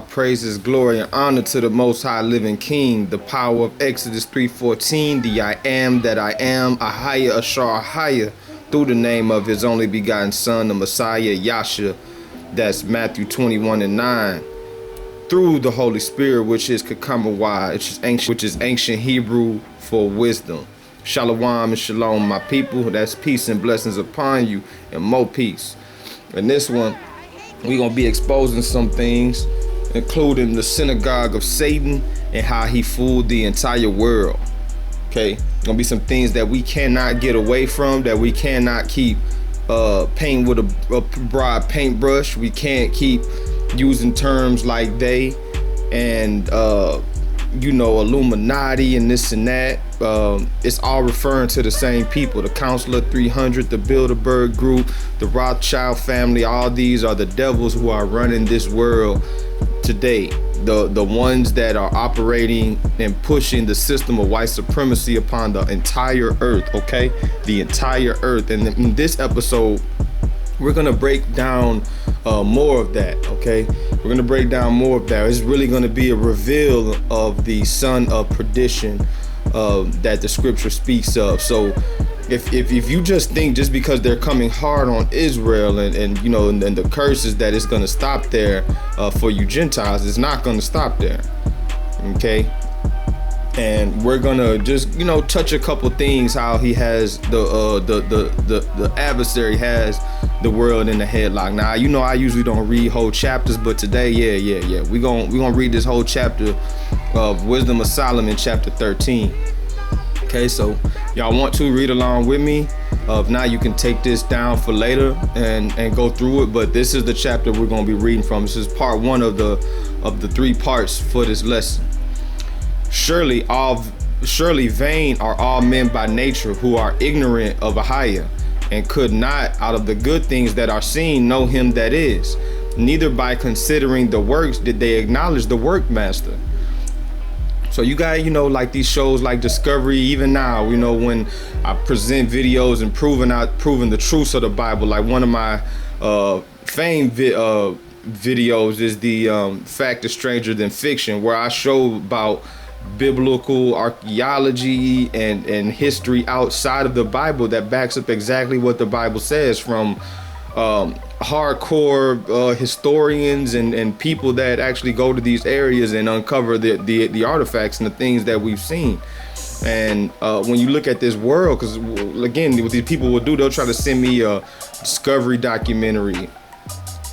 Praises, glory, and honor to the Most High Living King, the power of Exodus 3:14, the I am that I am, Ahaya Ashar Ahaya, through the name of his only begotten Son, the Messiah, Yasha, that's Matthew 21:9, through the Holy Spirit, which is Kakamawai, which is ancient Hebrew for wisdom. Shalom and shalom, my people. That's peace and blessings upon you, and more peace. In this one, we're going to be exposing some things, including the synagogue of Satan and how he fooled the entire world. Okay, gonna be some things that we cannot get away from, that we cannot keep painting with a broad paintbrush. We can't keep using terms like they and Illuminati and this and that. It's all referring to the same people: the Counselor 300, the Bilderberg Group, the Rothschild family. All these are the devils who are running this world today. The ones that are operating and pushing the system of white supremacy upon the entire earth. Okay, the entire earth. And in this episode, we're gonna break down more of that. Okay, we're gonna break down more of that. It's really gonna be a reveal of the son of perdition that the scripture speaks of. So if you just think just because they're coming hard on Israel and the curses that it's gonna stop there for you Gentiles, it's not gonna stop there. Okay, and we're gonna just touch a couple things, how he has the adversary has the world in the headlock. Now I usually don't read whole chapters, but today we're gonna read this whole chapter of Wisdom of Solomon, chapter 13. Okay, so y'all want to read along with me. If not, you can take this down for later and go through it. But this is the chapter we're gonna be reading from. This is part one of the 3 parts for this lesson. Surely vain are all men by nature, who are ignorant of Ahaya, and could not out of the good things that are seen know him that is. Neither by considering the works did they acknowledge the workmaster. So you got, like these shows like Discovery, even now, when I present videos and proving the truths of the Bible, like one of my famed videos is the Fact is Stranger Than Fiction, where I show about biblical archaeology and history outside of the Bible that backs up exactly what the Bible says, from hardcore historians and people that actually go to these areas and uncover the artifacts and the things that we've seen. And when you look at this world, because again, what these people will do, they'll try to send me a discovery documentary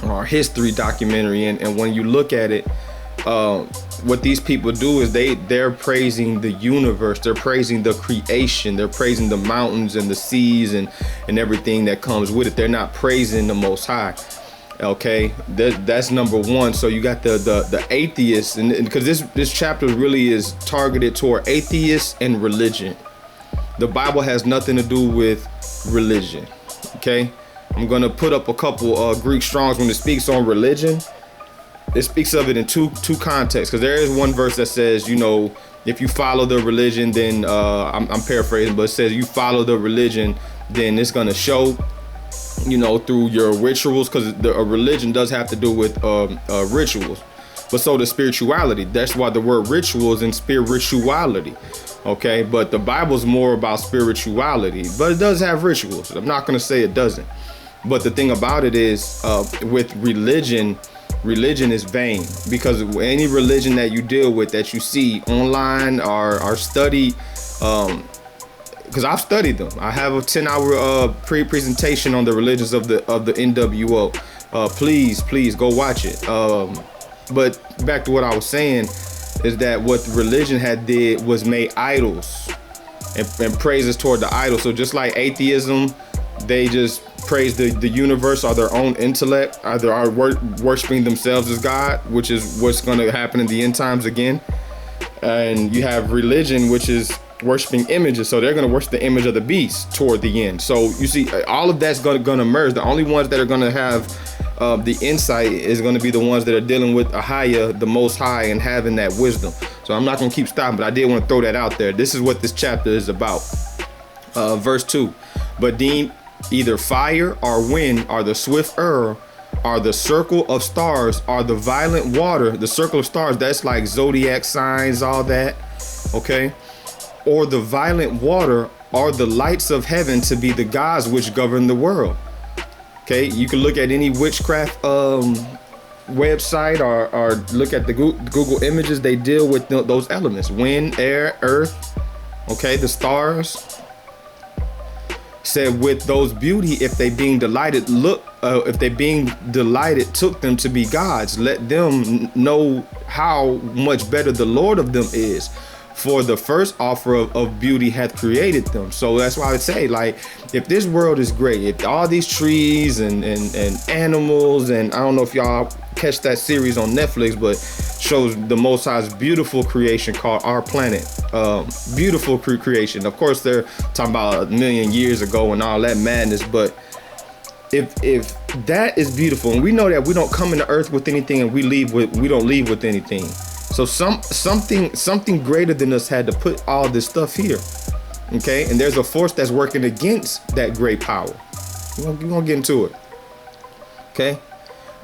or history documentary, and when you look at it, what these people do is they're praising the universe, they're praising the creation, they're praising the mountains and the seas and everything that comes with it. They're not praising the Most High. Okay, that's number one. So you got the atheists, and because this chapter really is targeted toward atheists and religion. The Bible has nothing to do with religion. Okay, I'm gonna put up a couple Greek Strongs when it speaks on religion. It speaks of it in two contexts, because there is one verse that says, if you follow the religion, then I'm paraphrasing, but it says you follow the religion, then it's gonna show, through your rituals, because a religion does have to do with rituals, but so does spirituality. That's why the word rituals and spirituality. Okay, but the Bible's more about spirituality, but it does have rituals. I'm not gonna say it doesn't, but the thing about it is, with religion is vain, because any religion that you deal with, that you see online or study, because I've studied them. I have a 10-hour pre-presentation on the religions of the N.W.O. Please go watch it. But back to what I was saying, is that what religion had did was made idols and praises toward the idol. So just like atheism, they just praise the universe or their own intellect, either are worshiping themselves as God, which is what's going to happen in the end times again. And you have religion, which is worshiping images, so they're going to worship the image of the beast toward the end. So you see, all of that's going to merge. The only ones that are going to have the insight is going to be the ones that are dealing with Ahaya, the Most High, and having that wisdom. So I'm not going to keep stopping, but I did want to throw that out there. This is what this chapter is about. Verse 2, but deem either fire or wind are the swifter are the circle of stars, are the violent water, the circle of stars, that's like zodiac signs, all that, okay? Or the violent water are the lights of heaven to be the gods which govern the world. Okay, you can look at any witchcraft website or look at the Google images. They deal with those elements: wind, air, earth, okay, the stars. Said with those beauty, if they being delighted, took them to be gods, let them know how much better the Lord of them is. For the first offer of beauty hath created them. So that's why I would say, like, if this world is great, if all these trees and animals, and I don't know if y'all catch that series on Netflix, but shows the Most High's beautiful creation called Our Planet. Beautiful creation. Of course, they're talking about 1 million years ago and all that madness, but if that is beautiful, and we know that we don't come into earth with anything and we don't leave with anything. So something greater than us had to put all this stuff here, okay? And there's a force that's working against that great power. We're gonna get into it, okay?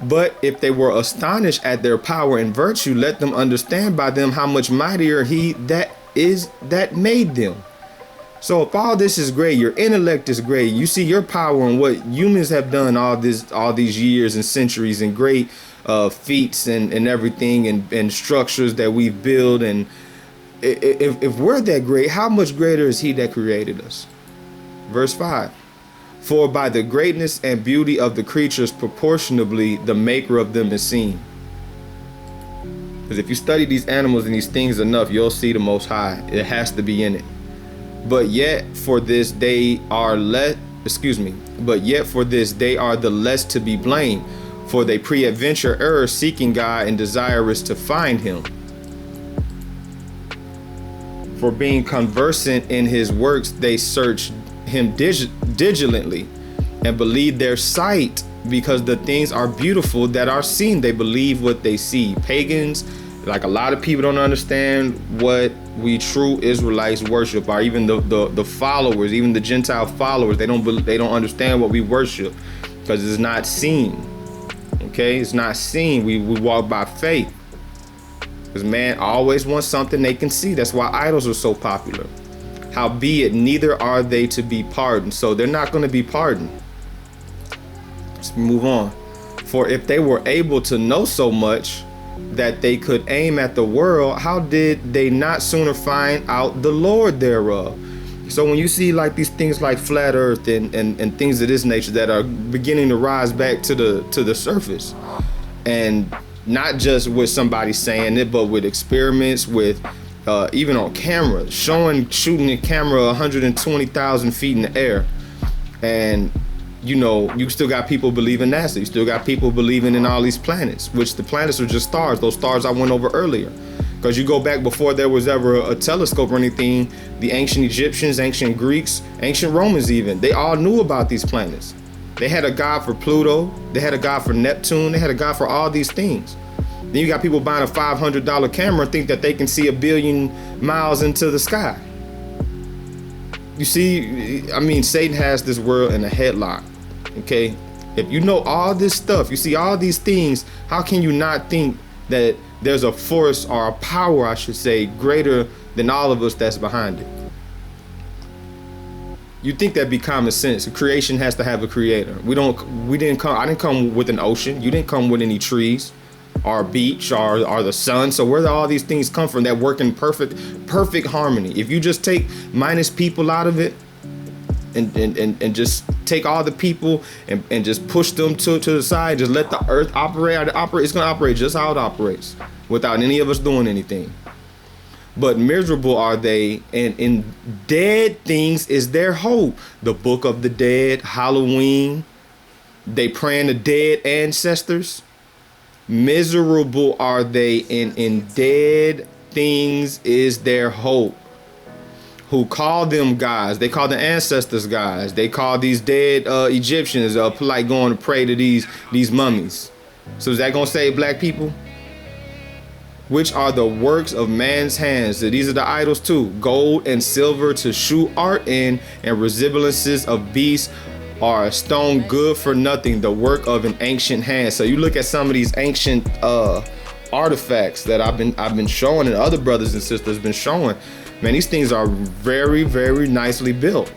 But if they were astonished at their power and virtue, let them understand by them how much mightier he that is that made them. So if all this is great, your intellect is great, you see your power and what humans have done all these years and centuries, and great feats and everything, and structures that we've built, and if we're that great, how much greater is he that created us? Verse 5, for by the greatness and beauty of the creatures proportionably the maker of them is seen. Because if you study these animals and these things enough, you'll see the Most High. It has to be in it. But yet for this they are the less to be blamed, for they pre-adventure error, seeking God and desirous to find him. For being conversant in his works, they search him diligently and believe their sight, because the things are beautiful that are seen. They believe what they see. Pagans, like a lot of people, don't understand what we true Israelites worship, or even the followers, even the Gentile followers. They don't understand what we worship, because it's not seen. Okay, it's not seen. We walk by faith, because man always wants something they can see. That's why idols are so popular. Howbeit, neither are they to be pardoned. So they're not going to be pardoned. Let's move on. For if they were able to know so much that they could aim at the world, how did they not sooner find out the Lord thereof? So when you see like these things like flat earth and things of this nature that are beginning to rise back to the surface, and not just with somebody saying it, but with experiments, with even on camera, shooting a camera 120,000 feet in the air, and you know, you still got people believing NASA. You still got people believing in all these planets, which the planets are just stars. Those stars I went over earlier. Because you go back before there was ever a telescope or anything, the ancient Egyptians, ancient Greeks, ancient Romans even, they all knew about these planets. They had a god for Pluto. They had a god for Neptune. They had a god for all these things. Then you got people buying a $500 camera and think that they can see 1 billion miles into the sky. You see, I mean, Satan has this world in a headlock, okay? If you know all this stuff, you see all these things, how can you not think that there's a force, or a power, I should say, greater than all of us that's behind it? You think that'd be common sense. Creation has to have a creator. I didn't come with an ocean. You didn't come with any trees or a beach or the sun. So where do all these things come from that work in perfect harmony? If you just take minus people out of it and just take all the people and just push them to the side, just let the earth operate, it's gonna operate just how it operates without any of us doing anything. But miserable are they, and in dead things is their hope. The Book of the Dead, Halloween, they praying to dead ancestors. Miserable are they, and in dead things is their hope. Who call them gods? They call the ancestors gods. They call these dead Egyptians like going to pray to these mummies. So is that gonna save black people? Which are the works of man's hands. So these are the idols too. Gold and silver to shoot art in, and resemblances of beasts are a stone good for nothing, the work of an ancient hand. So you look at some of these ancient artifacts that I've been showing, and other brothers and sisters been showing. Man, these things are very, very nicely built.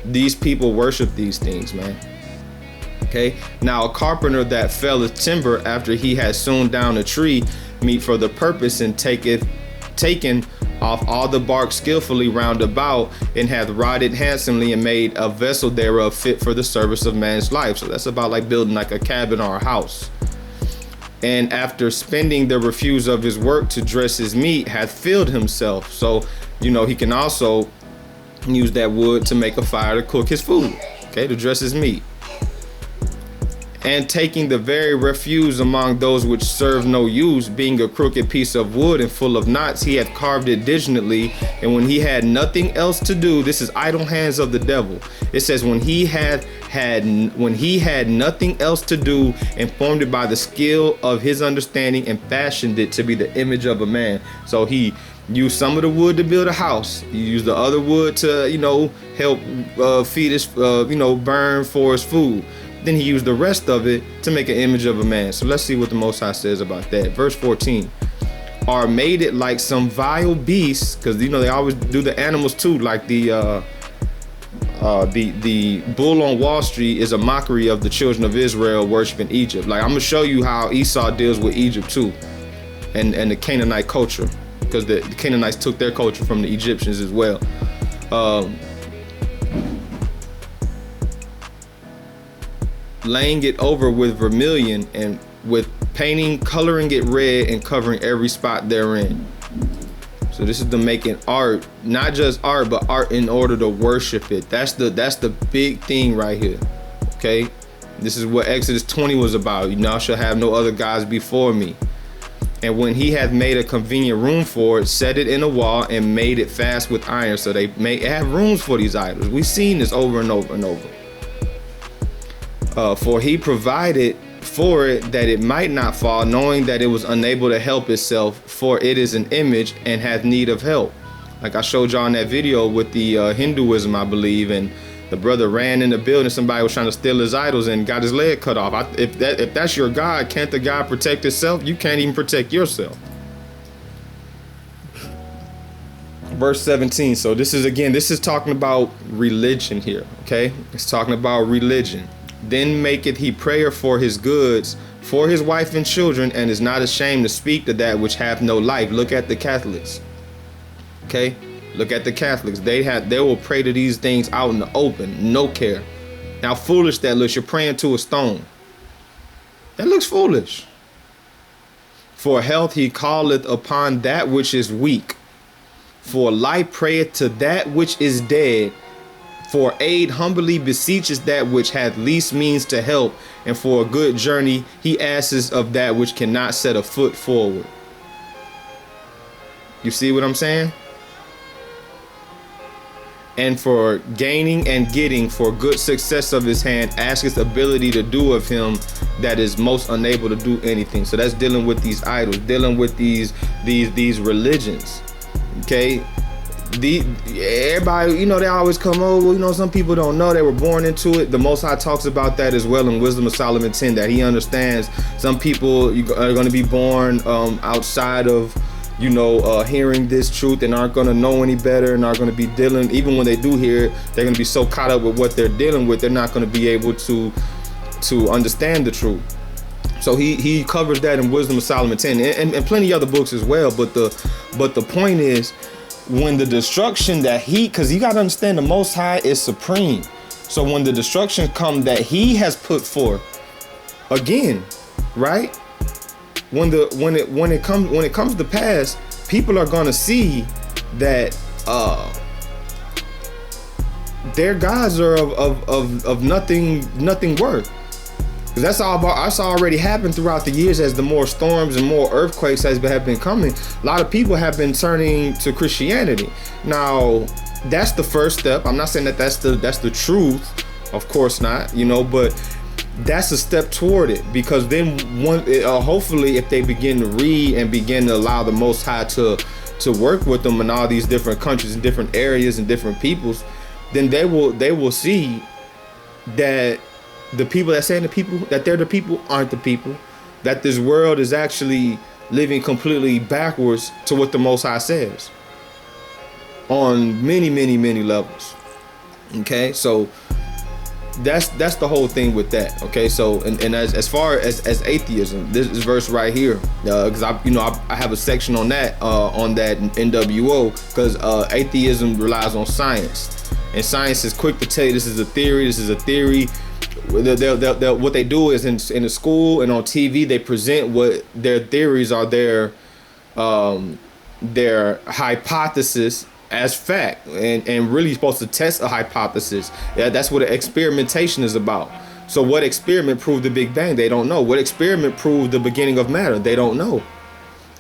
These people worship these things, man. Okay. Now a carpenter that felleth timber after he has sawn down a tree, meet for the purpose, and taken off all the bark skillfully round about, and hath rotted handsomely, and made a vessel thereof fit for the service of man's life. So that's about like building like a cabin or a house. And after spending the refuse of his work to dress his meat, hath filled himself. So, you know, he can also use that wood to make a fire to cook his food, okay, to dress his meat. And taking the very refuse among those which serve no use, being a crooked piece of wood and full of knots, he hath carved it diligently. And when he had nothing else to do, this is idle hands of the devil. It says when he had nothing else to do, and formed it by the skill of his understanding, and fashioned it to be the image of a man. So he used some of the wood to build a house. He used the other wood to, you know, help feed his, burn for his food. Then he used the rest of it to make an image of a man. So let's see what the Most High says about that. Verse 14. Or made it like some vile beasts, because you know they always do the animals too. Like the bull on Wall Street is a mockery of the children of Israel worshiping Egypt. Like I'm gonna show you how Esau deals with Egypt too, and the Canaanite culture, because the Canaanites took their culture from the Egyptians as well. Laying it over with vermilion, and with painting, coloring it red, and covering every spot therein. So this is the making art, not just art, but art in order to worship it. That's the big thing right here. Okay, this is what Exodus 20 was about. You now shall have no other gods before me. And when he hath made a convenient room for it, set it in a wall, and made it fast with iron. So they have rooms for these idols. We've seen this over and over and over. For he provided for it that it might not fall, knowing that it was unable to help itself, for it is an image and hath need of help. Like I showed y'all in that video with the Hinduism, I believe, and the brother ran in the building. Somebody was trying to steal his idols and got his leg cut off. If that's your God, can't the God protect itself? You can't even protect yourself. Verse 17. So this is talking about religion here. Okay, it's talking about religion. Then maketh he prayer for his goods, for his wife and children, and is not ashamed to speak to that which hath no life. Look at the Catholics. Okay, look at the Catholics. They will pray to these things out in the open, no care. Now foolish that looks. You're praying to a stone. That looks foolish. For health he calleth upon that which is weak. For life prayeth to that which is dead. For aid humbly beseeches that which hath least means to help, and for a good journey he asks of that which cannot set a foot forward. You see what I'm saying? And for gaining and getting, for good success of his hand, asketh ability to do of him that is most unable to do anything. So that's dealing with these idols, dealing with these religions. Okay. Everybody, you know, they always come over. You know, some people don't know they were born into it. The Most High talks about that as well in Wisdom of Solomon 10, that he understands some people are going to be born outside of, you know, hearing this truth, and aren't going to know any better, and are going to be dealing, even when they do hear it, they're going to be so caught up with what they're dealing with, they're not going to be able to understand the truth. So he covers that in Wisdom of Solomon 10 and plenty other books as well. But the point is, when the destruction that because you got to understand, the Most High is supreme. So when the destruction come that he has put forth, again, right? When it comes to pass, people are gonna see that their gods are of nothing worth. That's already happened throughout the years as the more storms and more earthquakes have been coming. A lot of people have been turning to Christianity. Now, that's the first step. I'm not saying that that's the truth, of course not, you know, but that's a step toward it, because then hopefully if they begin to read and begin to allow the Most High to work with them in all these different countries and different areas and different peoples, then they will see that the people that saying the people that they're the people aren't the people, that this world is actually living completely backwards to what the Most High says on many, many, many levels. Okay, so that's the whole thing with that. Okay, so and as far as atheism, this verse right here, because I have a section on that N.W.O, because atheism relies on science, and science is quick to tell you this is a theory. What they do is in the school and on TV, they present what their theories are, their hypothesis as fact, and really supposed to test a hypothesis. Yeah, that's what experimentation is about. So what experiment proved the Big Bang? They don't know. What experiment proved the beginning of matter? They don't know.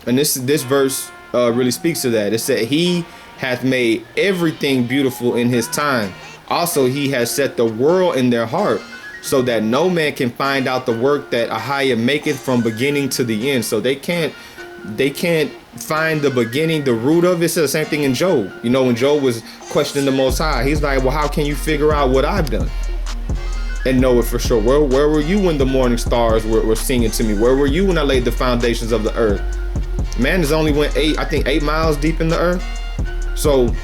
And this verse really speaks to that. It said, He hath made everything beautiful in His time. Also, He has set the world in their heart, so that no man can find out the work that Ahia maketh from beginning to the end. So they can't find the beginning, the root of it. It's the same thing in Job. You know, when Job was questioning the Most High, he's like, well, how can you figure out what I've done and know it for sure? Where were you when the morning stars were singing to me? Where were you when I laid the foundations of the earth? Man has only went 8 miles deep in the earth. So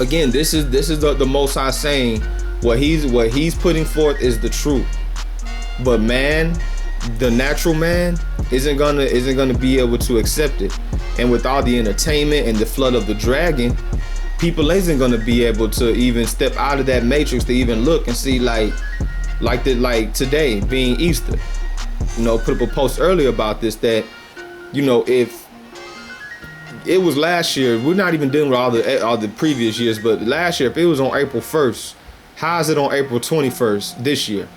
again, this is the Most High saying what he's putting forth is the truth. But man, the natural man isn't gonna be able to accept it. And with all the entertainment and the flood of the dragon, people isn't gonna be able to even step out of that matrix to even look and see like today being Easter. You know, put up a post earlier about this, that, you know, if it was last year, we're not even dealing with all the previous years, but last year, if it was on April 1st, how is it on April 21st this year?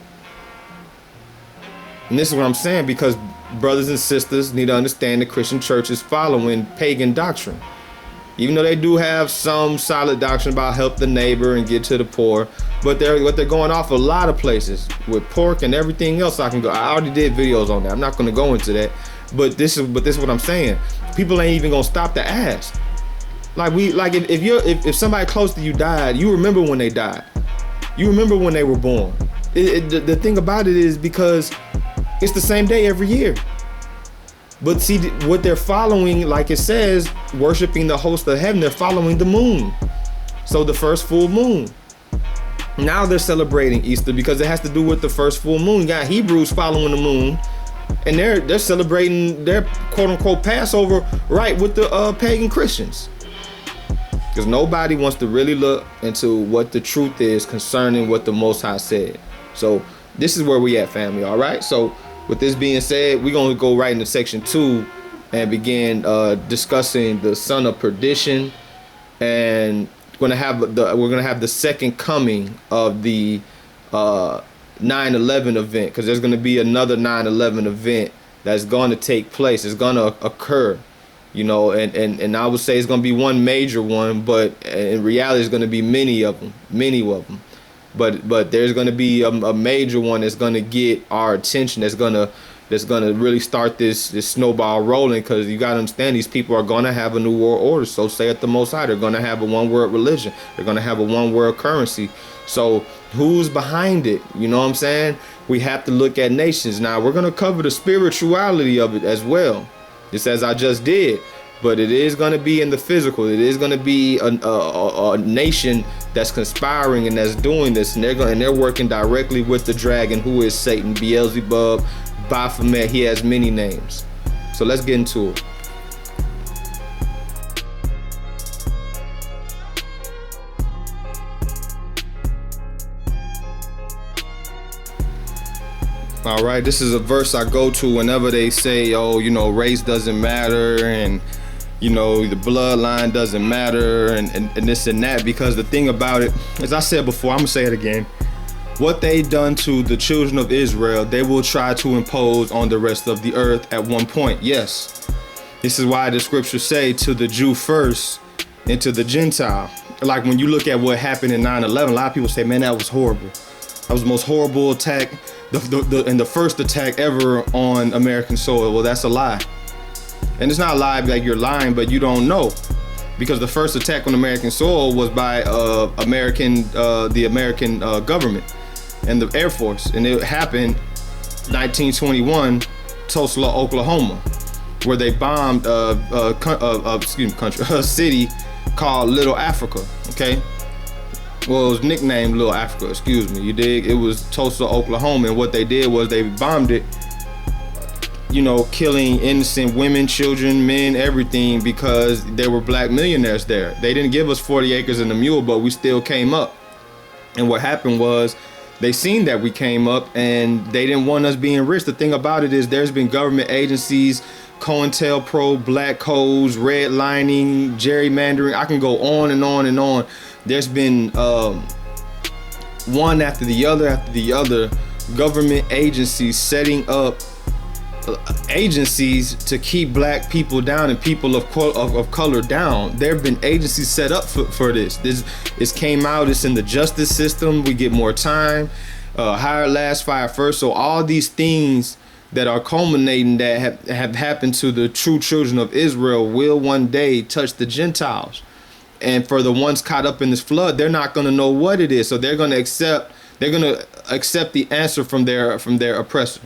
And this is what I'm saying, because brothers and sisters need to understand the Christian church is following pagan doctrine. Even though they do have some solid doctrine about help the neighbor and get to the poor, but they're going off a lot of places with pork and everything else. I already did videos on that. I'm not going to go into that, but this is what I'm saying. People ain't even gonna stop to ask. If somebody close to you died, you remember when they died. You remember when they were born. The thing about it is, because it's the same day every year. But see, what they're following, like it says, worshiping the host of heaven, they're following the moon. So the first full moon. Now they're celebrating Easter because it has to do with the first full moon. You got Hebrews following the moon, and they're celebrating their quote unquote Passover right with the pagan Christians. Because nobody wants to really look into what the truth is concerning what the Most High said. So this is where we at, family. All right. So with this being said, we're going to go right into section 2 and begin discussing the son of perdition, and we're going to have the second coming of the 9/11 event, because there's going to be another 9/11 event that's going to take place. It's going to occur, you know, and I would say it's going to be one major one, but in reality it's going to be many of them. But there's going to be a major one that's going to get our attention, that's going to really start this snowball rolling, because you got to understand, these people are going to have a new world order. So saith the Most High. They're going to have a one world religion. They're going to have a one world currency. So who's behind it? You know what I'm saying? We have to look at nations. Now we're going to cover the spirituality of it as well, just as I just did. But it is going to be in the physical. It is going to be a nation that's conspiring and that's doing this, and they're working directly with the dragon, who is Satan, Beelzebub, Baphomet. He has many names. So let's get into it. All right, this is a verse I go to whenever they say, oh, you know, race doesn't matter, and you know, the bloodline doesn't matter, and this and that. Because the thing about it, as I said before, I'm gonna say it again, what they done to the children of Israel, they will try to impose on the rest of the earth at one point. Yes, this is why the scriptures say, to the Jew first and to the Gentile. Like when you look at what happened in 9/11, a lot of people say, man, that was horrible. That was the most horrible attack, and the first attack ever on American soil. Well, that's a lie. And it's not a lie like you're lying, but you don't know. Because the first attack on American soil was by the American government. and the Air Force, and it happened 1921, Tulsa, Oklahoma, where they bombed a city called Little Africa. Okay, well, it was nicknamed Little Africa. Excuse me, you dig? It was Tulsa, Oklahoma, and what they did was they bombed it, you know, killing innocent women, children, men, everything, because there were black millionaires there. They didn't give us 40 acres and a mule, but we still came up. And what happened was they seen that we came up and they didn't want us being rich. The thing about it is there's been government agencies, COINTELPRO, black codes, redlining, gerrymandering. I can go on and on and on. There's been one after the other government agencies setting up agencies to keep black people down and people of color down. There have been agencies set up for this. This came out. It's in the justice system. We get more time. Hire last, fire first. So all these things that are culminating that have happened to the true children of Israel will one day touch the Gentiles. And for the ones caught up in this flood, they're not going to know what it is. So they're going to accept the answer from their oppressor.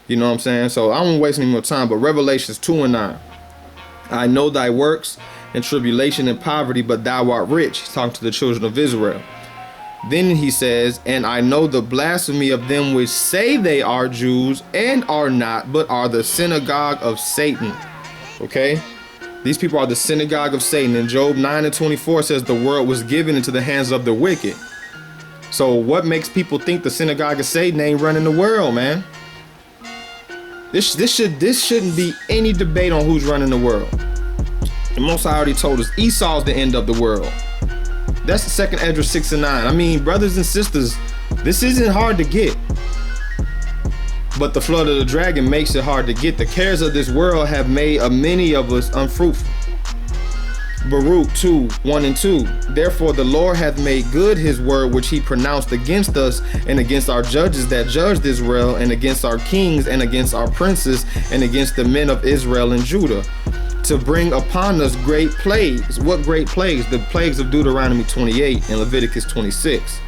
You know what I'm saying? So I won't waste any more time, but Revelations 2:9. I know thy works and tribulation and poverty, but thou art rich. He's talking to the children of Israel. Then he says, and I know the blasphemy of them which say they are Jews and are not, but are the synagogue of Satan. Okay? These people are the synagogue of Satan. And Job 9:24 says the world was given into the hands of the wicked. So what makes people think the synagogue of Satan ain't running the world, man? This shouldn't be any debate on who's running the world. The Most High already told us Esau's the end of the world. That's the 2nd Esdras 6:9. I mean, brothers and sisters, this isn't hard to get. But the flood of the dragon makes it hard to get. The cares of this world have made many of us unfruitful. Baruch 2:1-2. Therefore the Lord hath made good his word which he pronounced against us and against our judges that judged Israel and against our kings and against our princes and against the men of Israel and Judah, to bring upon us great plagues. What great plagues? The plagues of Deuteronomy 28 and Leviticus 26.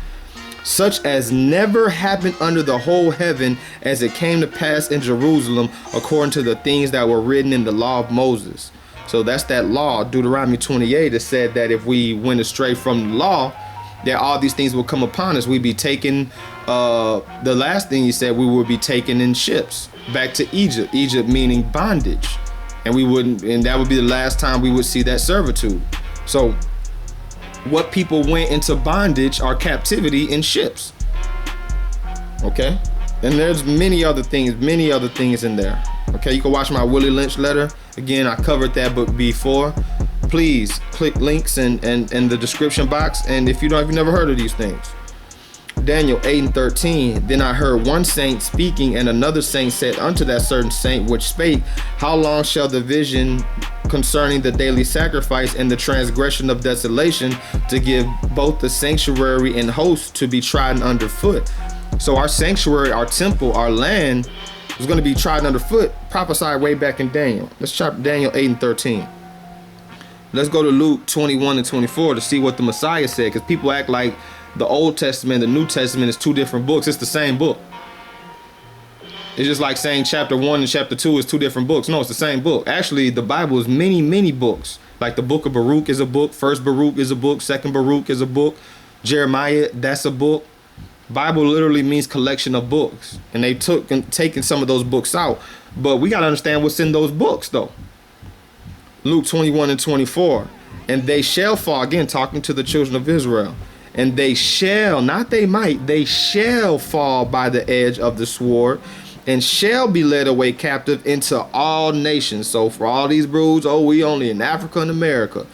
Such as never happened under the whole heaven, as it came to pass in Jerusalem according to the things that were written in the law of Moses. So that's that law, Deuteronomy 28, that said that if we went astray from the law, that all these things will come upon us. We'd be taken, the last thing he said, we would be taken in ships back to Egypt. Egypt meaning bondage. And that would be the last time we would see that servitude. So what people went into bondage are captivity in ships. Okay? And there's many other things in there. Okay, you can watch my Willie Lynch letter. Again, I covered that book before. Please click links in the description box. And if you've never heard of these things. Daniel 8:13. Then I heard one saint speaking, and another saint said unto that certain saint which spake, how long shall the vision concerning the daily sacrifice and the transgression of desolation to give both the sanctuary and host to be trodden underfoot? So our sanctuary, our temple, our land was going to be trodden underfoot, prophesied way back in Daniel. Let's chop Daniel 8:13. Let's go to Luke 21-24 to see what the Messiah said, because people act like the Old Testament, the New Testament is two different books. It's the same book. It's just like saying chapter 1 and chapter 2 is two different books. No, it's the same book. Actually, the Bible is many, many books. Like the book of Baruch is a book. First Baruch is a book. Second Baruch is a book. Jeremiah, that's a book. Bible literally means collection of books. And they taken some of those books out. But we got to understand what's in those books, though. Luke 21-24. And they shall fall, again, talking to the children of Israel. And they shall, not they might, they shall fall by the edge of the sword and shall be led away captive into all nations. So for all these broods, we only in Africa and America,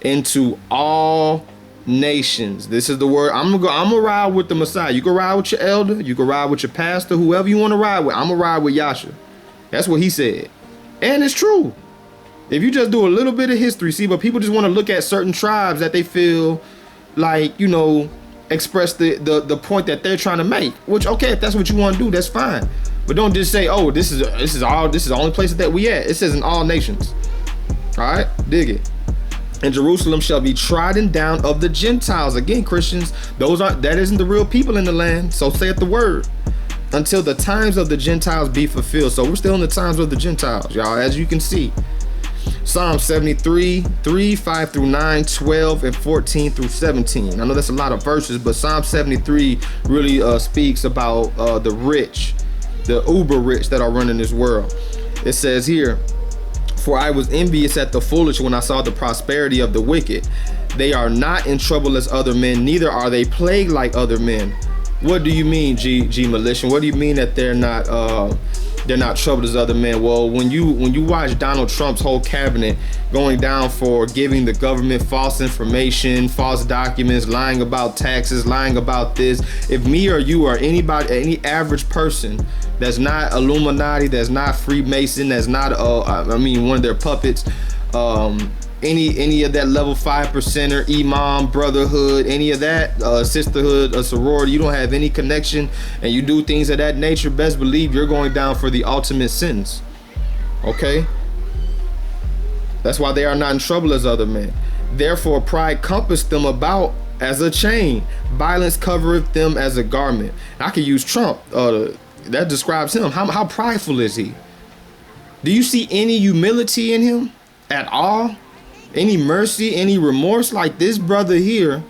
into all nations. This is the word. I'm gonna ride with the Messiah. You can ride with your elder, you can ride with your pastor, whoever you want to ride with. I'm gonna ride with Yasha. That's what he said. And it's true. If you just do a little bit of history, see, but people just want to look at certain tribes that they feel like, express the point that they're trying to make. Which, okay, if that's what you want to do, that's fine. But don't just say, this is the only place that we at. It says in all nations. All right, dig it. And Jerusalem shall be trodden down of the Gentiles. Again, Christians, that isn't the real people in the land. So saith the word. Until the times of the Gentiles be fulfilled. So we're still in the times of the Gentiles, y'all, as you can see. Psalm 73, 3, 5 through 9, 12, and 14 through 17. I know that's a lot of verses, but Psalm 73 really speaks about the rich, the uber rich that are running this world. It says here, for I was envious at the foolish when I saw the prosperity of the wicked. They are not in trouble as other men, neither are they plagued like other men. What do you mean, G Militia? What do you mean that they're not troubled as other men? Well, when you watch Donald Trump's whole cabinet going down for giving the government false information, false documents, lying about taxes, lying about this, if me or you or anybody, any average person that's not Illuminati, that's not Freemason, that's not one of their puppets, any of that level 5%er, imam, brotherhood, any of that, sisterhood, a sorority, you don't have any connection and you do things of that nature, best believe you're going down for the ultimate sins. Okay? That's why they are not in trouble as other men. Therefore pride compassed them about as a chain. Violence covereth them as a garment. I could use Trump. That describes him. How prideful is he? Do you see any humility in him at all? Any mercy, any remorse? Like this brother here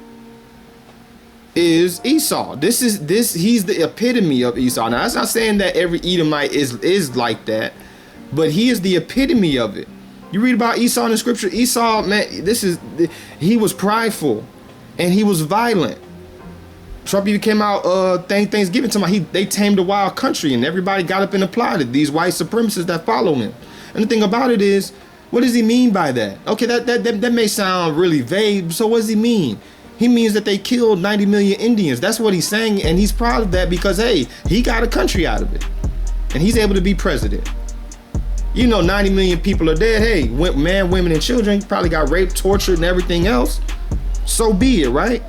is Esau. He's the epitome of Esau. Now that's not saying that every Edomite is like that, but he is the epitome of it. You read about Esau in the scripture. Esau, man, he was prideful and he was violent. Trump even came out Thanksgiving talking about they tamed a wild country and everybody got up and applauded, these white supremacists that follow him. And the thing about it is, what does he mean by that? Okay, that may sound really vague. So what does he mean? He means that they killed 90 million Indians. That's what he's saying, and he's proud of that because, hey, he got a country out of it. And he's able to be president. 90 million people are dead. Hey, man, women, and children probably got raped, tortured, and everything else. So be it, right?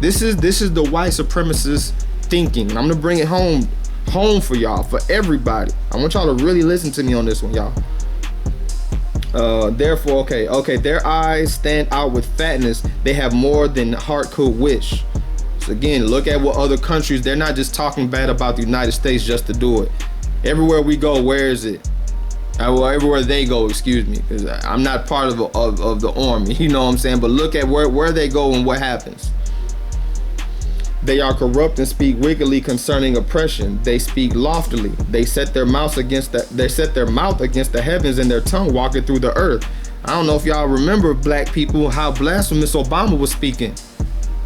This is the white supremacist thinking. And I'm going to bring it home for y'all, for everybody. I want y'all to really listen to me on this one, y'all. Therefore, okay, their eyes stand out with fatness. They have more than heart could wish. So again, look at what other countries, they're not just talking bad about the United States just to do it. Everywhere we go, where is it? Well, everywhere they go, excuse me, because I'm not part of the army, you know what I'm saying? But look at where they go and what happens. They are corrupt and speak wickedly concerning oppression. They speak loftily. They set their mouth against the heavens, and their tongue walketh through the earth. I don't know if y'all remember, black people, how blasphemous Obama was speaking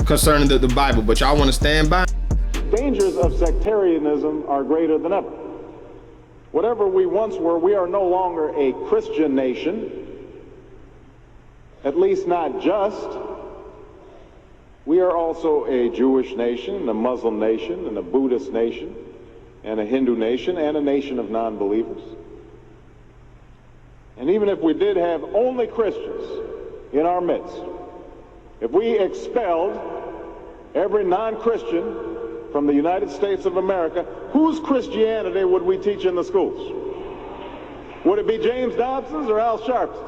concerning the Bible, but y'all want to stand by. Dangers of sectarianism are greater than ever. Whatever we once were, we are no longer a Christian nation, at least not just. We are also a Jewish nation, a Muslim nation, and a Buddhist nation, and a Hindu nation, and a nation of non-believers. And even if we did have only Christians in our midst, if we expelled every non-Christian from the United States of America, whose Christianity would we teach in the schools? Would it be James Dobson's or Al Sharps's?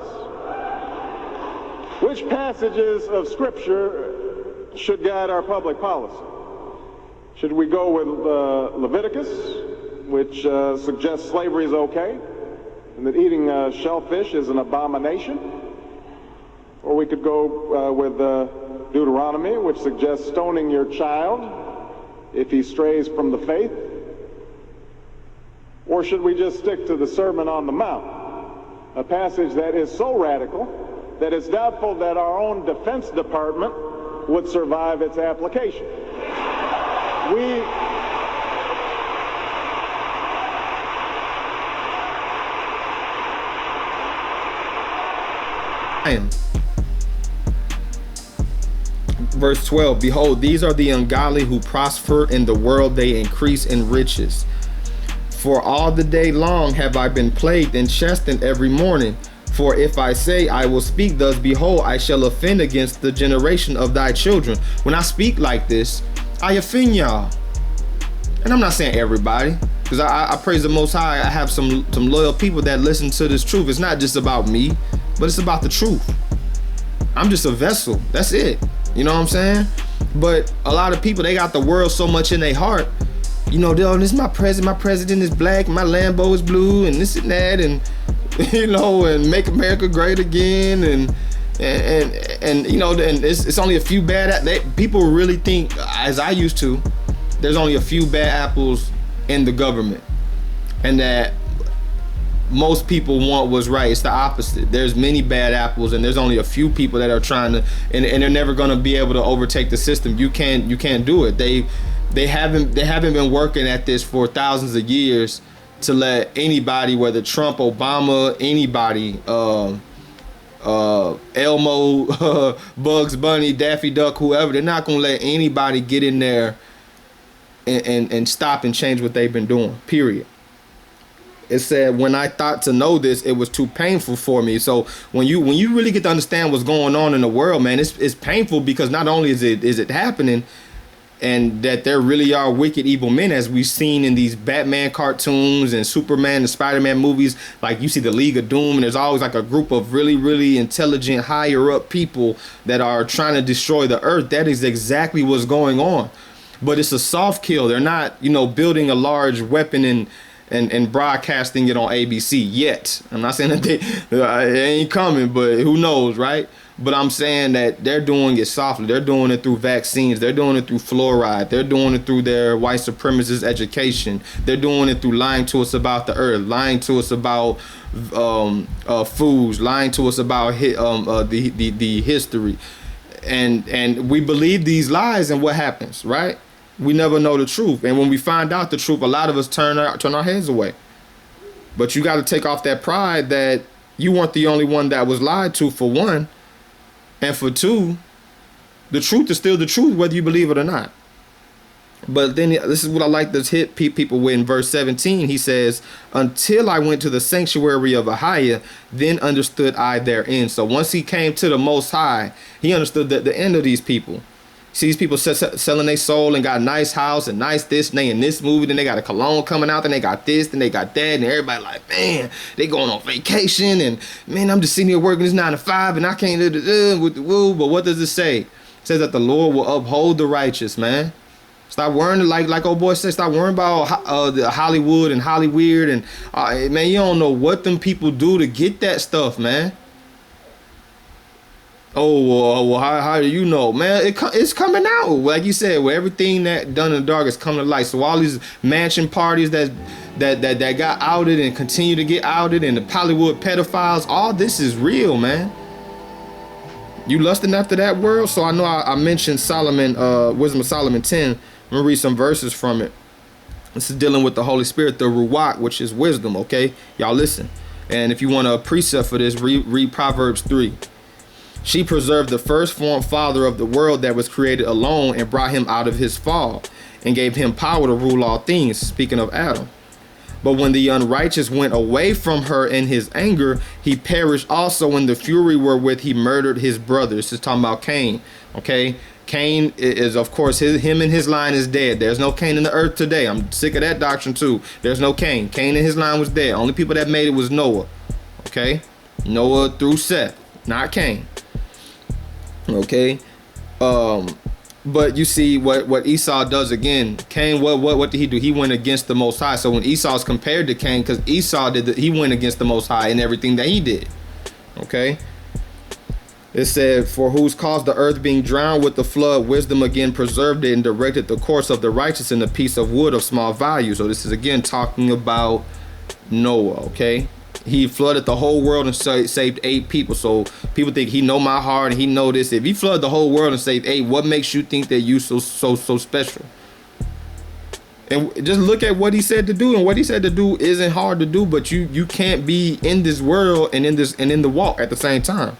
Which passages of Scripture should guide our public policy? Should we go with Leviticus, which suggests slavery is okay, and that eating shellfish is an abomination? Or we could go with Deuteronomy, which suggests stoning your child if he strays from the faith? Or should we just stick to the Sermon on the Mount, a passage that is so radical that it's doubtful that our own Defense Department would survive its application? Verse 12, behold, these are the ungodly who prosper in the world, they increase in riches. For all the day long have I been plagued and chastened every morning. For if I say I will speak thus, behold, I shall offend against the generation of thy children. When I speak like this, I offend y'all. And I'm not saying everybody, because I praise the Most High. I have some loyal people that listen to this truth. It's not just about me, but it's about the truth. I'm just a vessel. That's it. You know what I'm saying? But a lot of people, they got the world so much in their heart. You know, this is my president. My president is black. My Lambo is blue, and this and that, and you know, and make America great again, and you know, and it's only a few bad. People really think, as I used to, there's only a few bad apples in the government, and that most people want what's right. It's the opposite. There's many bad apples, and there's only a few people that are trying to, and they're never going to be able to overtake the system. You can't do it. They haven't been working at this for thousands of years to let anybody, whether Trump, Obama, anybody, Elmo, Bugs Bunny, Daffy Duck, whoever, they're not gonna let anybody get in there and stop and change what they've been doing, period. It said, when I thought to know this, it was too painful for me. So when you really get to understand what's going on in the world, man, it's painful, because not only is it happening, and that there really are wicked, evil men, as we've seen in these Batman cartoons and Superman and Spider-Man movies. Like, you see the League of Doom, and there's always like a group of really, really intelligent, higher up people that are trying to destroy the earth. That is exactly what's going on. But it's a soft kill. They're not, you know, building a large weapon and broadcasting it on ABC yet. I'm not saying that it ain't coming, but who knows, right? But I'm saying that they're doing it softly. They're doing it through vaccines. They're doing it through fluoride. They're doing it through their white supremacist education. They're doing it through lying to us about the earth, lying to us about foods, lying to us about the history. And we believe these lies, and what happens, right? We never know the truth. And when we find out the truth, a lot of us turn our heads away. But you got to take off that pride that you weren't the only one that was lied to, for one. And for two, the truth is still the truth, whether you believe it or not. But then this is what I like to hit people with in verse 17. He says, until I went to the sanctuary of Ahia, then understood I their end. So once he came to the Most High, he understood the end of these people. See, these people selling their soul and got a nice house and nice this, and they in this movie, then they got a cologne coming out, then they got this, then they got that, and everybody like, man, they going on vacation, and man, I'm just sitting here working this 9 to 5, and I can't with the woo. But what does it say? It says that the Lord will uphold the righteous, man. Stop worrying, like old boy said, stop worrying about the Hollywood and Hollyweird, and man, you don't know what them people do to get that stuff, man. Oh, well, how do you know, man? It's coming out, like you said, where everything that done in the dark is coming to light. So all these mansion parties that got outed and continue to get outed, and the Hollywood pedophiles, all this is real, man. You lusting after that world? So I know I mentioned Solomon, Wisdom of Solomon 10. I'm gonna read some verses from it. This is dealing with the Holy Spirit, the Ruach, which is wisdom. Okay, y'all listen. And if you want a precept for this, read Proverbs 3. She preserved the firstborn father of the world that was created alone, and brought him out of his fall, and gave him power to rule all things. Speaking of Adam. But when the unrighteous went away from her in his anger, he perished also in the fury wherewith he murdered his brothers. This is talking about Cain. Okay, Cain is, of course, him and his line is dead. There's no Cain in the earth today. I'm sick of that doctrine too. There's no Cain. Cain and his line was dead. Only people that made it was Noah. Okay, Noah through Seth, not Cain. Okay, but you see what Esau does again. Cain, what did he do? He went against the Most High. So when Esau's compared to Cain, because Esau he went against the Most High in everything that he did. Okay, it said, for whose cause the earth being drowned with the flood, wisdom again preserved it and directed the course of the righteous in a piece of wood of small value. So this is again talking about Noah. Okay. He flooded the whole world and saved 8 people. So people think he know my heart and he know this. If he flooded the whole world and saved 8, what makes you think that you so special? And just look at what he said to do. And what he said to do isn't hard to do, but you can't be in this world and in the walk at the same time.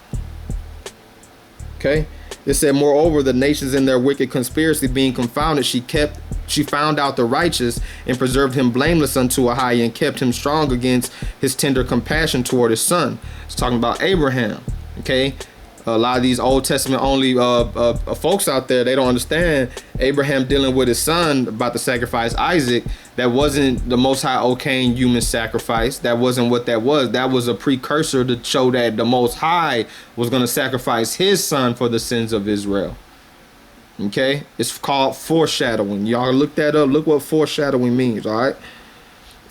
Okay. It said, moreover, the nations in their wicked conspiracy being confounded, she found out the righteous and preserved him blameless unto a high, and kept him strong against his tender compassion toward his son. It's talking about Abraham. Okay, a lot of these Old Testament only folks out there, they don't understand Abraham dealing with his son about to sacrifice Isaac. That wasn't the Most High okaying human sacrifice. That wasn't what that was. That was a precursor to show that the Most High was going to sacrifice his son for the sins of Israel. Okay? It's called foreshadowing. Y'all look that up. Look what foreshadowing means, all right?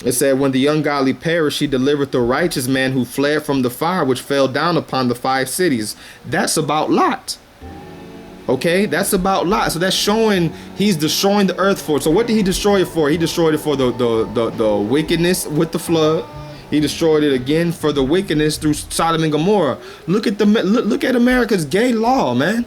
It said, when the ungodly perished, he delivered the righteous man who fled from the fire which fell down upon the 5 cities. That's about Lot. Okay, that's about Lot. So that's showing he's destroying the earth for. So what did he destroy it for? He destroyed it for the wickedness with the flood. He destroyed it again for the wickedness through Sodom and Gomorrah. Look at America's gay law, man.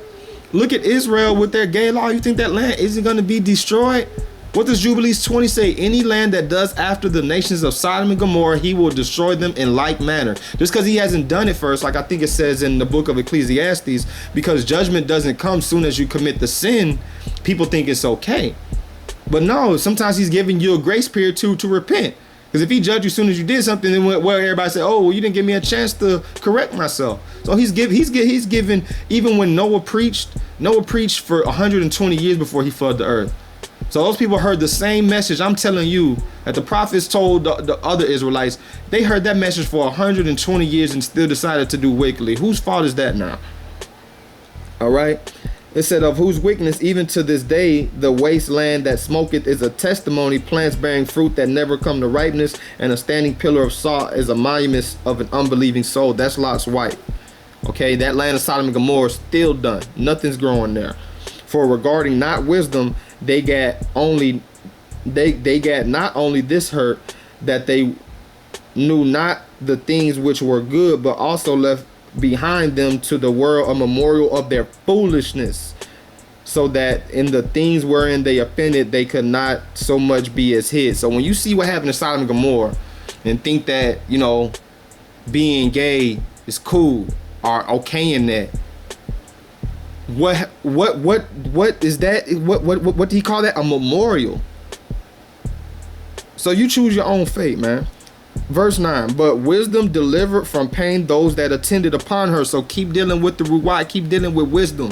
Look at Israel with their gay law. You think that land isn't going to be destroyed? What does Jubilees 20 say? Any land that does after the nations of Sodom and Gomorrah, he will destroy them in like manner. Just because he hasn't done it first, like I think it says in the book of Ecclesiastes, because judgment doesn't come soon as you commit the sin, people think it's okay. But no, sometimes he's giving you a grace period to repent. Because if he judged you as soon as you did something, then well, everybody say, oh, well, you didn't give me a chance to correct myself. So he's given, even when Noah preached for 120 years before he flooded the earth. So those people heard the same message I'm telling you that the prophets told the other Israelites. They heard that message for 120 years and still decided to do wickedly. Whose fault is that now? All right. It said, of whose wickedness even to this day the wasteland that smoketh is a testimony, plants bearing fruit that never come to ripeness, and a standing pillar of salt is a monument of an unbelieving soul. That's Lot's wife. Okay, that land of Sodom and Gomorrah is still done. Nothing's growing there. For regarding not wisdom, they got not only this hurt, that they knew not the things which were good, but also left behind them to the world a memorial of their foolishness, so that in the things wherein they offended, they could not so much be as hid. So when you see what happened to Sodom and Gomorrah and think that, you know, being gay is cool or okay in that, what is that? What do he call that? A memorial. So you choose your own fate, man. Verse 9, but wisdom delivered from pain those that attended upon her. So keep dealing with the ruwai, keep dealing with wisdom,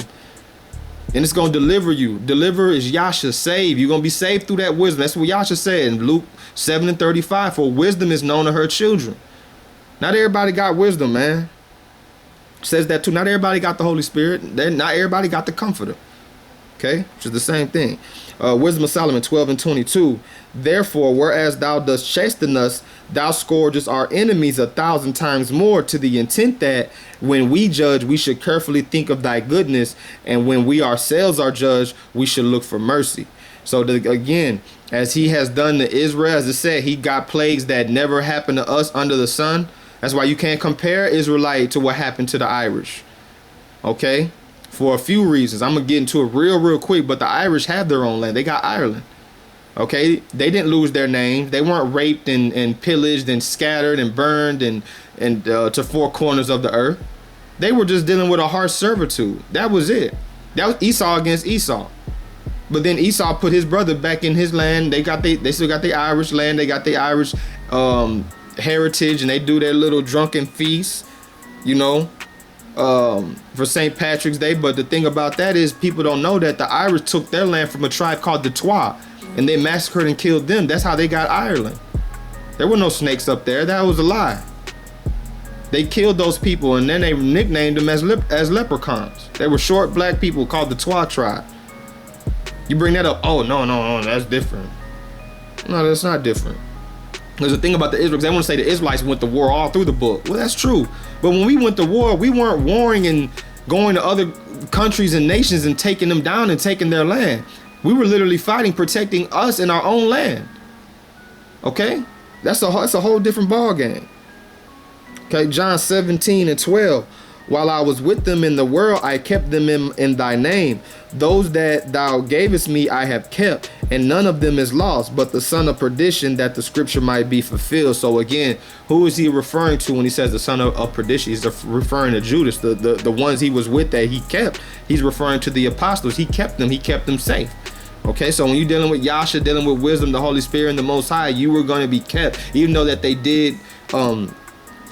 and it's going to deliver you. Deliver is Yasha, save. You're going to be saved through that wisdom. That's what Yasha said in Luke 7:35, for wisdom is known to her children. Not everybody got wisdom, man. Says that too. Not everybody got the Holy Spirit. Not everybody got the Comforter. Okay, which is the same thing. Wisdom of Solomon 12:22. Therefore, whereas thou dost chasten us, thou scourgest our enemies 1,000 times more, to the intent that when we judge, we should carefully think of thy goodness, and when we ourselves are judged, we should look for mercy. So again, as he has done to Israel, as I said, he got plagues that never happened to us under the sun. That's why you can't compare Israelite to what happened to the Irish. Okay? For a few reasons. I'm going to get into it real quick, but the Irish have their own land. They got Ireland. Okay? They didn't lose their names. They weren't raped and pillaged and scattered and burned and to 4 corners of the earth. They were just dealing with a harsh servitude. That was it. That was Esau against Esau. But then Esau put his brother back in his land. They still got the Irish land. They got the Irish heritage, and they do their little drunken feast, you know, for St. Patrick's Day. But the thing about that is people don't know that the Irish took their land from a tribe called the N.W.O, and they massacred and killed them. That's how they got Ireland. There were no snakes up there. That was a lie. They killed those people, and then they nicknamed them as leprechauns. They were short black people called the N.W.O tribe. You bring that up, oh no, that's different. No, that's not different. There's a thing about the Israelites. They want to say the Israelites went to war all through the book. Well, that's true. But when we went to war, we weren't warring and going to other countries and nations and taking them down and taking their land. We were literally fighting, protecting us in our own land. Okay? That's a whole different ball game. Okay, John 17:12. While I was with them in the world, I kept them in thy name. Those that thou gavest me I have kept, and none of them is lost, but the son of perdition, that the scripture might be fulfilled. So again, who is he referring to when he says the son of perdition? He's referring to Judas, the ones he was with that he kept. He's referring to the apostles. He kept them safe. Okay, so when you're dealing with Yasha, dealing with wisdom, the Holy Spirit, and the Most High, you were going to be kept, even though that they did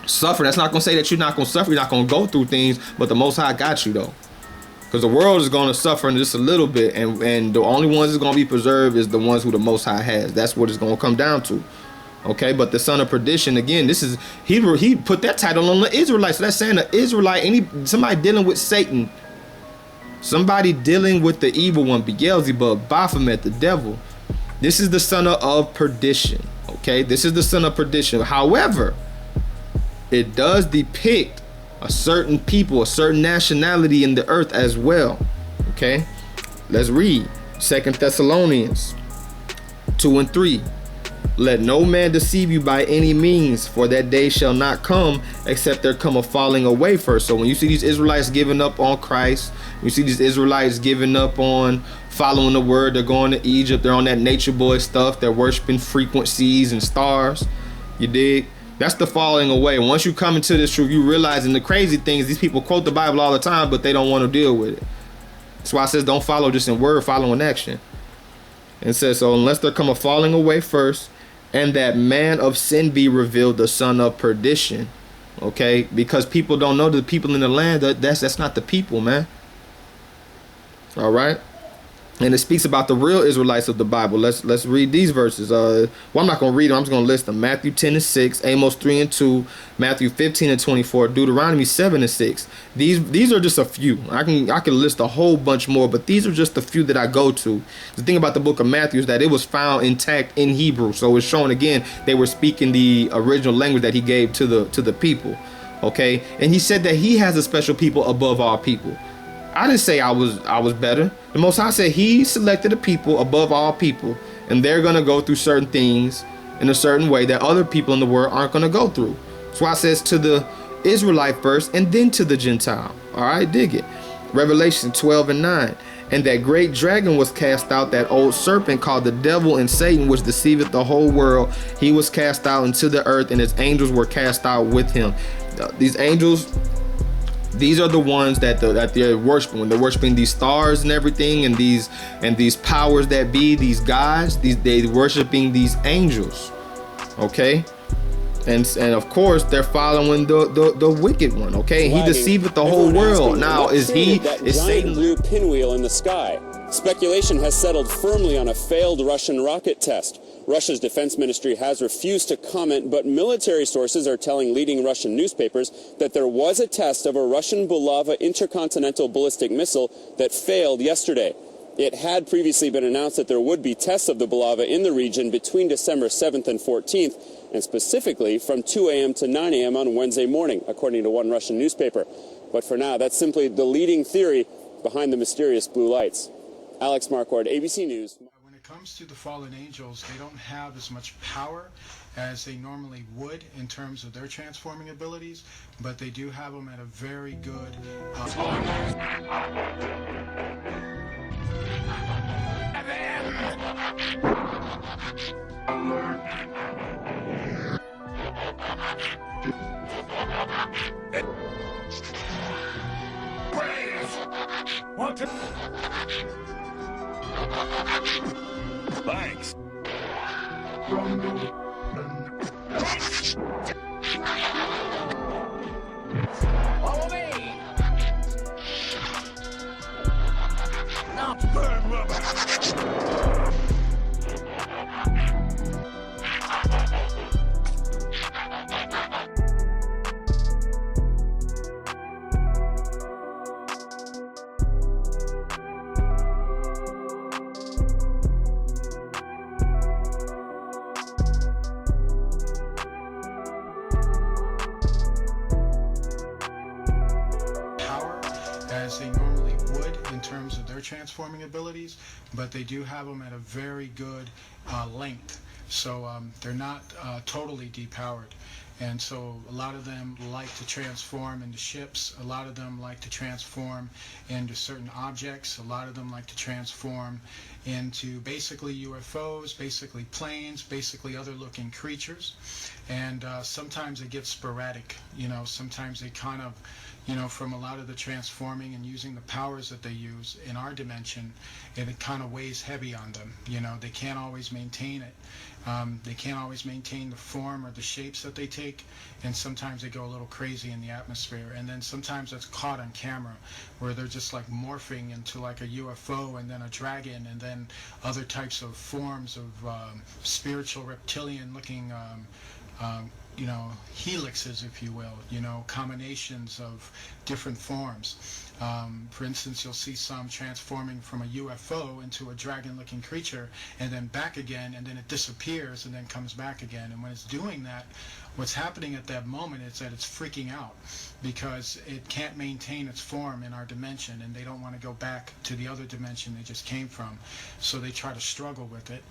suffer. That's not going to say that you're not going to suffer, you're not going to go through things, but the Most High got you though. Because the world is going to suffer in just a little bit, and the only ones that's going to be preserved is the ones who the Most High has. That's what it's going to come down to. Okay, but the son of perdition, again, this is he put that title on the Israelites. So that's saying the Israelite, somebody dealing with Satan, somebody dealing with the evil one, Beelzebub, Baphomet, the devil. This is the son of perdition. Okay, this is the son of perdition. However, it does depict a certain people, a certain nationality in the earth as well. Okay, let's read 2 Thessalonians 2:3. Let no man deceive you by any means, for that day shall not come except there come a falling away first. So when you see these Israelites giving up on Christ, you see these Israelites giving up on following the word, they're going to Egypt, they're on that nature boy stuff, they're worshiping frequencies and stars. You dig? That's the falling away. Once you come into this truth, you realize, and the crazy thing is these people quote the Bible all the time, but they don't want to deal with it. That's why it says don't follow just in word, follow in action. And it says, so unless there come a falling away first, and that man of sin be revealed, the son of perdition. Okay, because people don't know the people in the land, that's not the people, man. All right. And it speaks about the real Israelites of the Bible. Let's read these verses. Well, I'm not going to read them. I'm just going to list them. Matthew 10:6, Amos 3:2, Matthew 15:24, Deuteronomy 7:6. These are just a few. I can list a whole bunch more, but these are just the few that I go to. The thing about the book of Matthew is that it was found intact in Hebrew. So it's showing again they were speaking the original language that he gave to the people. Okay, and he said that he has a special people above all people. I didn't say I was better. The Most High said he selected a people above all people, and they're gonna go through certain things in a certain way that other people in the world aren't gonna go through. That's why it says to the Israelite first and then to the Gentile. All right, dig it. Revelation 12:9. And that great dragon was cast out, that old serpent called the devil and Satan, which deceiveth the whole world. He was cast out into the earth, and his angels were cast out with him. These angels, these are the ones that they're worshiping when they're worshiping these stars and everything, and these powers that be, these gods. They worshiping these angels, okay, and of course they're following the wicked one. Okay, he deceiveth the whole world. Now is Satan blue pinwheel in the sky? Speculation has settled firmly on a failed Russian rocket test. Russia's defense ministry has refused to comment, but military sources are telling leading Russian newspapers that there was a test of a Russian Bulava intercontinental ballistic missile that failed yesterday. It had previously been announced that there would be tests of the Bulava in the region between December 7th and 14th, and specifically from 2 a.m. to 9 a.m. on Wednesday morning, according to one Russian newspaper. But for now, that's simply the leading theory behind the mysterious blue lights. Alex Marquardt, ABC News. When it comes to the fallen angels, they don't have as much power as they normally would in terms of their transforming abilities, but they do have them at a very good Thanks. Follow me. Now burn rubber. as they normally would in terms of their transforming abilities, but they do have them at a very good length. So they're not totally depowered. And so a lot of them like to transform into ships. A lot of them like to transform into certain objects. A lot of them like to transform into basically UFOs, basically planes, basically other looking creatures. And sometimes it gets sporadic, you know, sometimes they kind of, you know, from a lot of the transforming and using the powers that they use in our dimension, it kind of weighs heavy on them. You know, they can't always maintain it. They can't always maintain the form or the shapes that they take. shake, and sometimes they go a little crazy in the atmosphere. And then sometimes that's caught on camera, where they're just like morphing into like a UFO and then a dragon and then other types of forms of spiritual reptilian looking you know, helixes, if you will, you know, combinations of different forms. For instance, you'll see some transforming from a UFO into a dragon-looking creature and then back again, and then it disappears and then comes back again. And when it's doing that, what's happening at that moment is that it's freaking out because it can't maintain its form in our dimension, and they don't want to go back to the other dimension they just came from. So they try to struggle with it.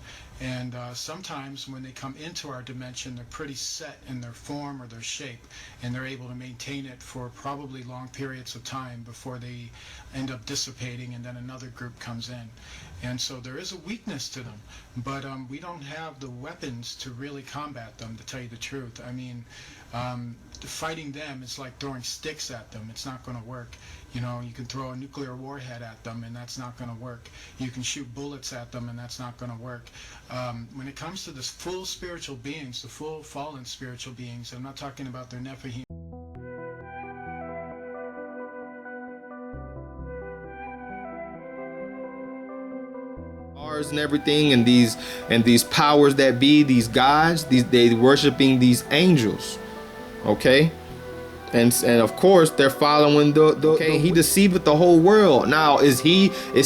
And sometimes when they come into our dimension, they're pretty set in their form or their shape, and they're able to maintain it for probably long periods of time before they end up dissipating, and then another group comes in. And so there is a weakness to them, but we don't have the weapons to really combat them, to tell you the truth. I mean, fighting them is like throwing sticks at them. It's not going to work. You know, you can throw a nuclear warhead at them, and that's not going to work. You can shoot bullets at them, and that's not going to work. When it comes to the full spiritual beings, the full fallen spiritual beings, I'm not talking about their Nephilim. And everything, and these powers that be, these gods, they worshiping these angels, okay, and of course they're following he deceiveth the whole world. Now is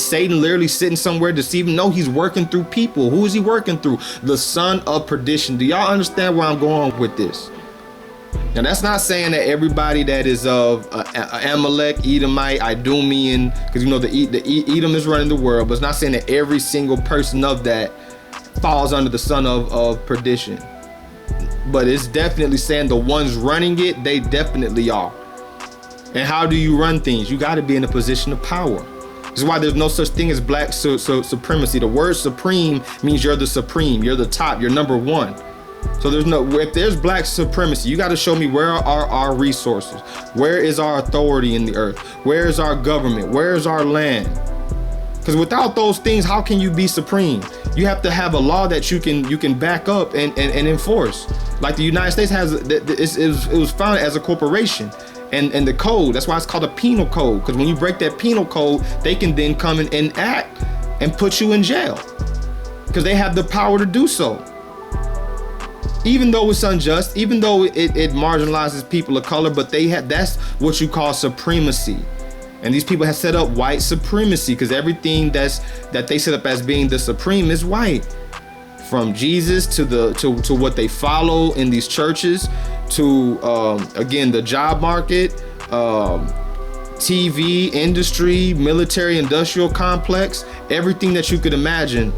Satan literally sitting somewhere deceiving? No, he's working through people. Who is he working through? The son of perdition. Do y'all understand where I'm going with this? Now that's not saying that everybody that is of Amalek, Edomite, Idumean, because you know the Edom is running the world, but it's not saying that every single person of that falls under the son of perdition. But it's definitely saying the ones running it, they definitely are. And how do you run things? You got to be in a position of power. This is why there's no such thing as black supremacy. The word supreme means you're the supreme, you're the top, you're number one. So if there's black supremacy, you got to show me where are our resources, where is our authority in the earth, where is our government, where is our land? Because without those things, how can you be supreme? You have to have a law that you can back up and enforce. Like the United States has, it was founded as a corporation, and the code, that's why it's called a penal code. Because when you break that penal code, they can then come in and act and put you in jail because they have the power to do so. Even though it's unjust, even though it marginalizes people of color, but that's what you call supremacy. And these people have set up white supremacy because everything that they set up as being the supreme is white. From Jesus to what they follow in these churches, to again the job market, TV industry, military industrial complex, everything that you could imagine.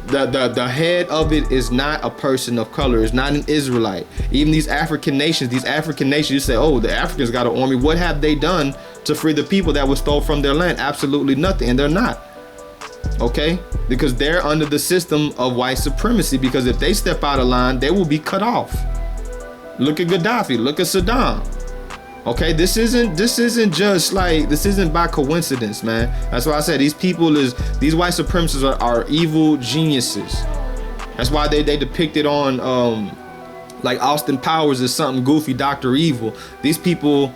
The head of it is not a person of color. It's not an Israelite. Even these African nations, you say, oh, the Africans got an army. What have they done to free the people that were stole from their land? Absolutely nothing. And they're not. Okay? Because they're under the system of white supremacy. Because if they step out of line, they will be cut off. Look at Gaddafi. Look at Saddam. Okay, this isn't just like, this isn't by coincidence, man. That's why I said these white supremacists are evil geniuses. That's why they depicted on like Austin Powers as something goofy, Dr. Evil. These people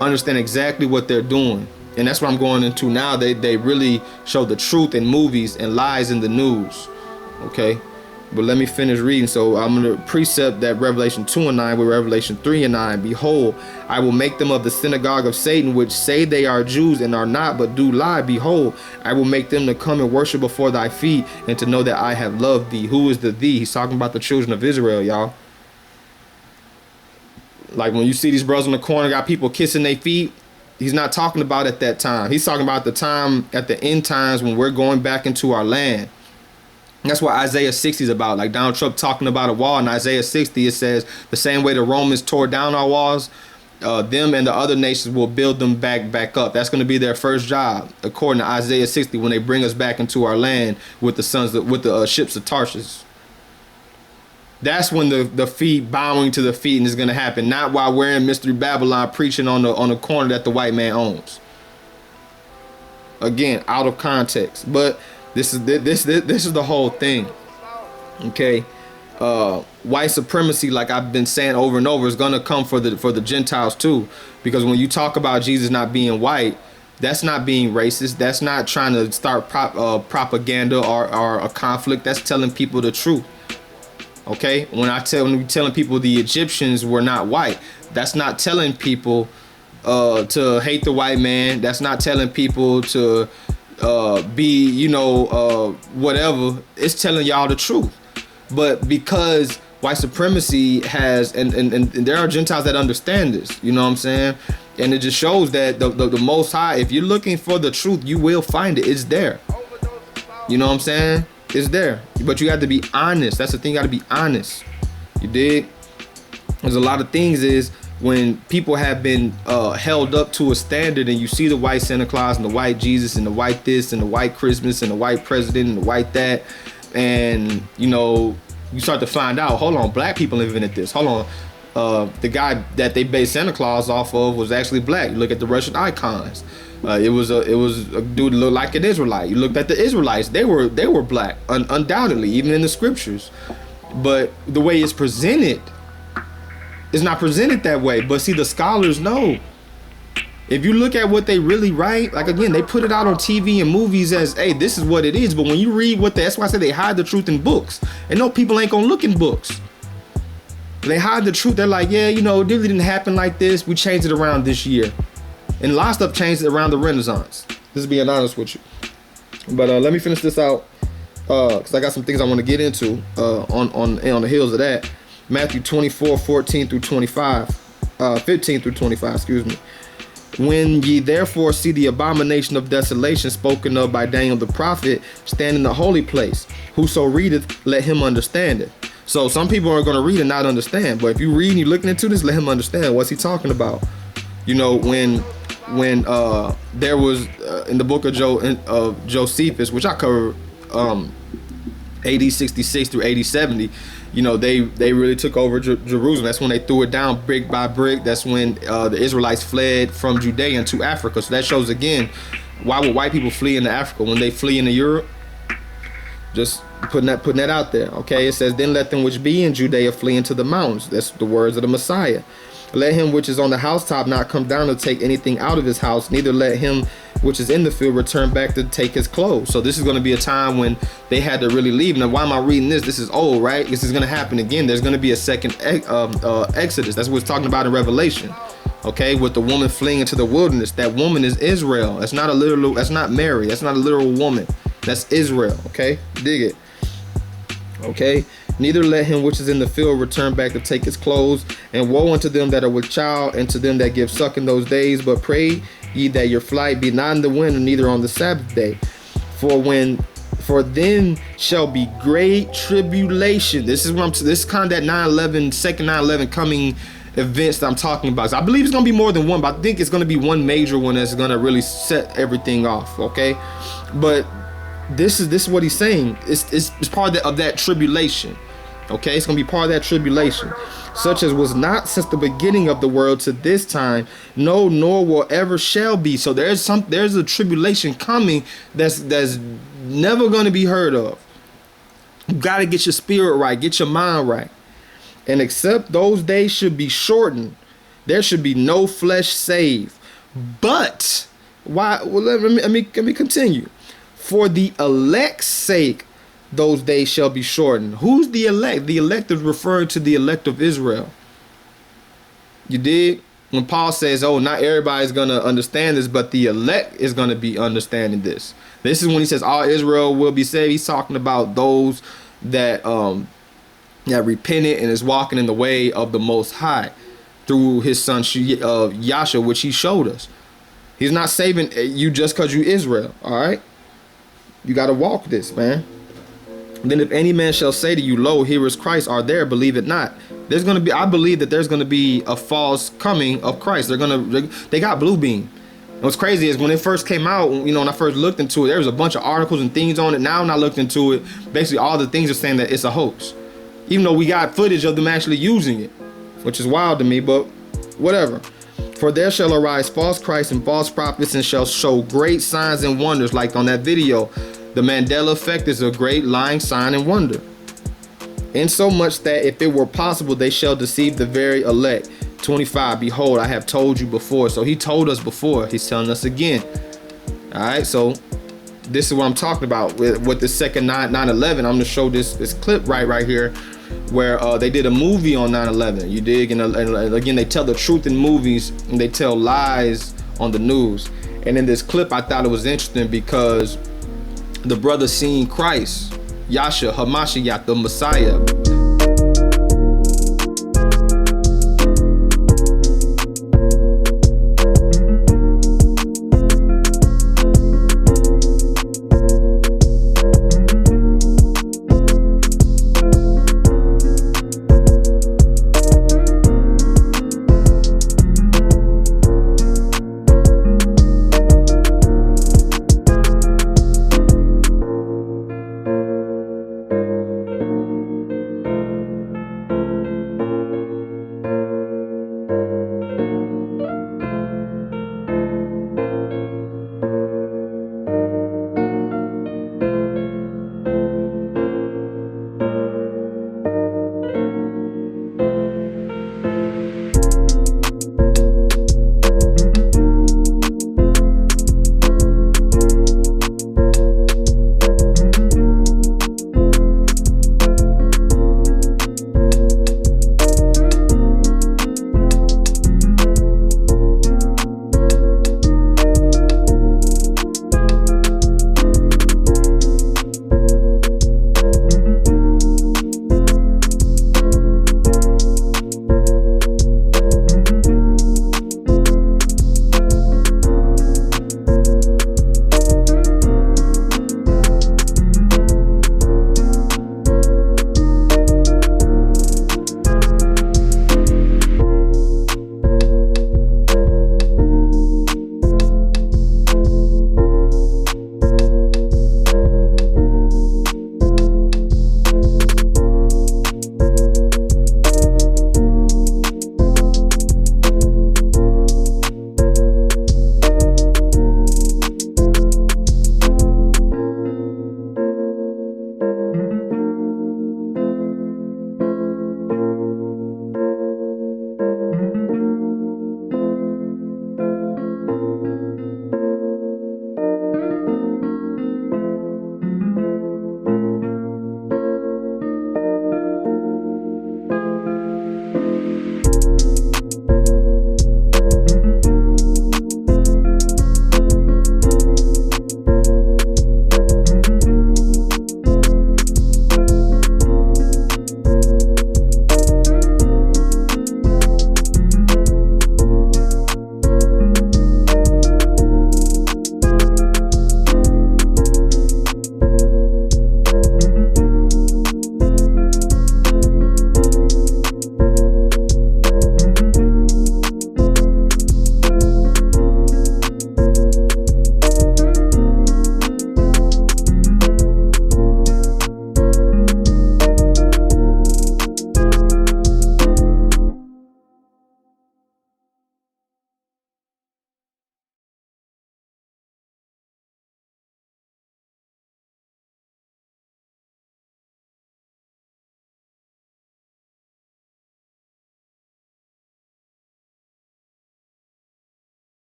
understand exactly what they're doing. And that's what I'm going into now. They really show the truth in movies and lies in the news. Okay. But let me finish reading. So I'm going to precept that Revelation 2:9 with Revelation 3:9. Behold, I will make them of the synagogue of Satan, which say they are Jews and are not, but do lie. Behold, I will make them to come and worship before thy feet, and to know that I have loved thee. Who is the thee? He's talking about the children of Israel, y'all. Like when you see these brothers in the corner got people kissing their feet, he's not talking about at that time. He's talking about the time at the end times when we're going back into our land. That's what Isaiah 60 is about. Like Donald Trump talking about a wall in Isaiah 60, it says the same way the Romans tore down our walls, them and the other nations will build them back up. That's going to be their first job, according to Isaiah 60, when they bring us back into our land with the ships of Tarshish. That's when the feet bowing to the feet is going to happen, not while we're in Mystery Babylon preaching on the corner that the white man owns. Again, out of context, but this is the whole thing. Okay, white supremacy, like I've been saying over and over, is gonna come for the Gentiles too. Because when you talk about Jesus not being white, that's not being racist. That's not trying to start propaganda or a conflict. That's telling people the truth. Okay, when we're telling people the Egyptians were not white, that's not telling people to hate the white man. That's not telling people to be, you know, whatever. It's telling y'all the truth. But because white supremacy has, and there are Gentiles that understand this, you know what I'm saying? And it just shows that the Most High, if you're looking for the truth, you will find it. It's there. You know what I'm saying? It's there. But you have to be honest. That's the thing. You got to be honest. You dig? There's a lot of things is when people have been held up to a standard, and you see the white Santa Claus and the white Jesus and the white this and the white Christmas and the white president and the white that, and you know, you start to find out, hold on, black people invented this. Hold on. The guy that they based Santa Claus off of was actually black. You look at the Russian icons. It was a dude that looked like an Israelite. You looked at the Israelites; they were black, undoubtedly, even in the scriptures. But the way it's presented is not presented that way. But see, the scholars know. If you look at what they really write, like again, they put it out on TV and movies as, hey, this is what it is. But when you read that's why I say they hide the truth in books. And no, people ain't gonna look in books. They hide the truth. They're like, yeah, you know, it really didn't happen like this. We changed it around this year. And a lot of stuff changed around the Renaissance. Just being honest with you. But let me finish this out. Because I got some things I want to get into on the heels of that. Matthew 24:14 through 25. 15 through 25, excuse me. When ye therefore see the abomination of desolation spoken of by Daniel the prophet stand in the holy place, whoso readeth, let him understand it. So some people are going to read and not understand. But if you read and you're looking into this, let him understand. What's he talking about? You know, when there was in the book of Josephus, which I covered AD 66 through AD 70, you know, they really took over Jerusalem. That's when they threw it down brick by brick. That's when the Israelites fled from Judea into Africa. So that shows again, why would white people flee into Africa when they flee into Europe? Just putting that out there. Okay, it says, then let them which be in Judea flee into the mountains. That's the words of the Messiah. Let him which is on the housetop not come down to take anything out of his house, neither let him which is in the field return back to take his clothes. So this is going to be a time when they had to really leave. Now, why am I reading this? This is old, right? This is going to happen again. There's going to be a second Exodus. That's what it's talking about in Revelation. Okay, with the woman fleeing into the wilderness. That woman is Israel. That's not Mary. That's not a literal woman. That's Israel. Okay, dig it. Okay, neither let him which is in the field return back to take his clothes. And woe unto them that are with child, and to them that give suck in those days. But pray ye that your flight be not in the winter, neither on the Sabbath day. For then shall be great tribulation. This is kind of that 9/11, second 9/11 coming events that I'm talking about. So I believe it's gonna be more than one, but I think it's gonna be one major one that's gonna really set everything off. Okay, but this is what he's saying. It's part of that tribulation. Okay, it's gonna be part of that tribulation, such as was not since the beginning of the world to this time, no, nor will ever shall be. So there's a tribulation coming that's never gonna be heard of. You gotta get your spirit right, get your mind right. And except those days should be shortened, there should be no flesh saved. But why? Well, let me continue. For the elect's sake, those days shall be shortened. Who's the elect? The elect is referring to the elect of Israel. You dig? When Paul says, oh, not everybody's going to understand this, but the elect is going to be understanding this. This is when he says all Israel will be saved. He's talking about those that repented and is walking in the way of the Most High through his son Yahshua, which he showed us. He's not saving you just because you Israel. All right. You got to walk this, man. Then if any man shall say to you, lo, here is Christ, are there, believe it not. I believe that there's going to be a false coming of Christ. They got blue beam. And what's crazy is when it first came out, you know, when I first looked into it, there was a bunch of articles and things on it. Now when I looked into it, basically all the things are saying that it's a hoax. Even though we got footage of them actually using it, which is wild to me, but whatever. For there shall arise false Christs and false prophets, and shall show great signs and wonders, like on that video. The Mandela effect is a great lying sign and wonder. In so much that if it were possible, they shall deceive the very elect. 25, behold, I have told you before. So he told us before, he's telling us again. All right, so this is what I'm talking about with the second 9/11. I'm gonna show this clip right here, where they did a movie on 9/11. You dig? And again, they tell the truth in movies and they tell lies on the news. And in this clip, I thought it was interesting because the brother seen Christ, Yasha Hamashiach, the Messiah.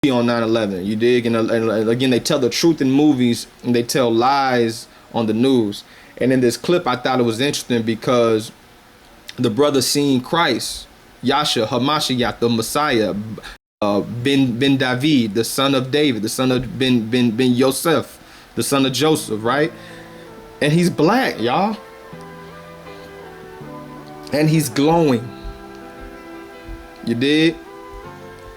On 9/11, you dig? And again, they tell the truth in movies and they tell lies on the news. And in this clip, I thought it was interesting because the brother seen Christ, Yasha Hamashiach, the Messiah, Ben David, the son of David, the son of Ben Yosef, the son of Joseph, right? And he's black, y'all, and he's glowing. You dig?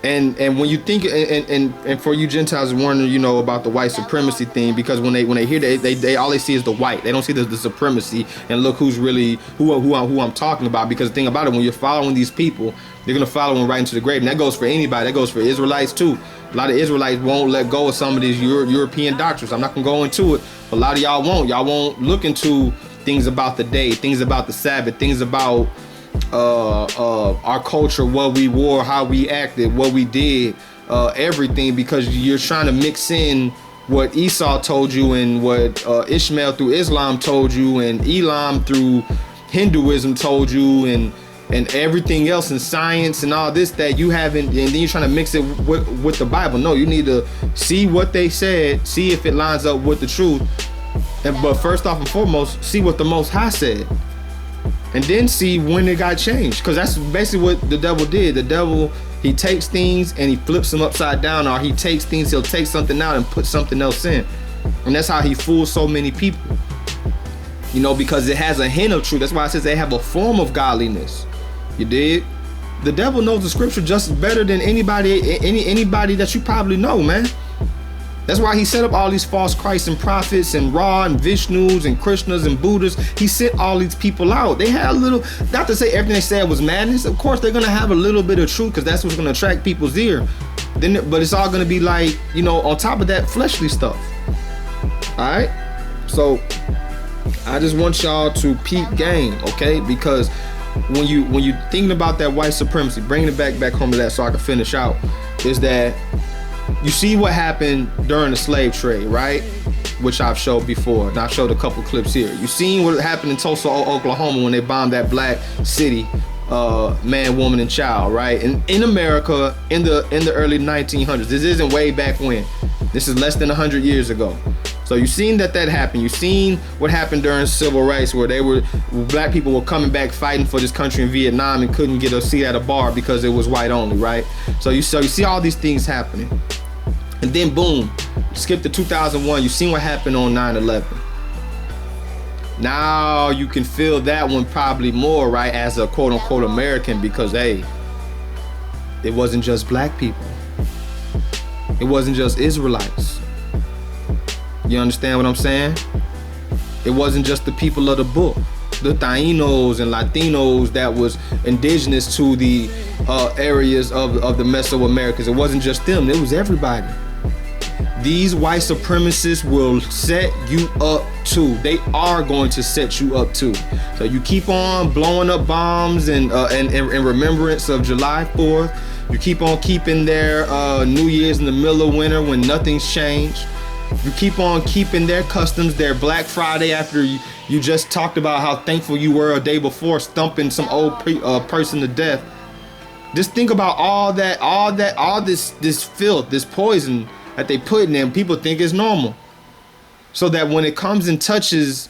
And when you think and for you Gentiles wondering, you know, about the white supremacy thing, because when they hear that, they all they see is the white. They don't see the supremacy and look who's really who I'm talking about. Because the thing about it, when you're following these people, you're gonna follow them right into the grave. And that goes for anybody. That goes for Israelites too. A lot of Israelites won't let go of some of these European doctrines. I'm not gonna go into it, but a lot of y'all won't. Y'all won't look into things about the day, things about the Sabbath, things about our culture, what we wore, how we acted, what we did, everything, because you're trying to mix in what Esau told you and what Ishmael through Islam told you and Elam through Hinduism told you, and everything else in science and all this that you haven't, and then you're trying to mix it with the Bible. No, you need to see what they said, see if it lines up with the truth, but first off and foremost, see what the Most High said, and then see when it got changed, because that's basically what the devil did. The devil, he takes things and he flips them upside down, or he takes things, he'll take something out and put something else in, and that's how he fools so many people, you know, because it has a hint of truth. That's why it says they have a form of godliness. You did? The devil knows the scripture just better than anybody that you probably know, man. That's why he set up all these false Christs and prophets and Ra and Vishnus and Krishnas and Buddhas. He sent all these people out. They had a little, not to say everything they said was madness. Of course, they're gonna have a little bit of truth, because that's what's gonna attract people's ear. But it's all gonna be like, you know, on top of that fleshly stuff. All right. So I just want y'all to peep game, okay? Because when you thinking about that white supremacy, bringing it back home to that so I can finish out, is that you see what happened during the slave trade, right? Which I've showed before, and I've showed a couple clips here. You seen what happened in Tulsa, Oklahoma, when they bombed that black city, man, woman, and child, right? And in America, in the early 1900s. This isn't way back when. This is less than 100 years ago. So you've seen that happened. You've seen what happened during civil rights, where black people were coming back fighting for this country in Vietnam and couldn't get a seat at a bar because it was white only, right? So you see all these things happening. And then boom, skip to 2001, you've seen what happened on 9/11. Now you can feel that one probably more, right, as a quote unquote American, because hey, it wasn't just black people. It wasn't just Israelites. You understand what I'm saying? It wasn't just the people of the book, the Tainos and Latinos that was indigenous to the areas of the Mesoamericas. It wasn't just them, it was everybody. These white supremacists will set you up too. They are going to set you up too. So you keep on blowing up bombs and in remembrance of July 4th. You keep on keeping their New Year's in the middle of winter when nothing's changed. You keep on keeping their customs, their Black Friday, after you just talked about how thankful you were a day before stumping some old person to death. Just think about all this filth, this poison that they put in there, and people think it's normal. So that when it comes and touches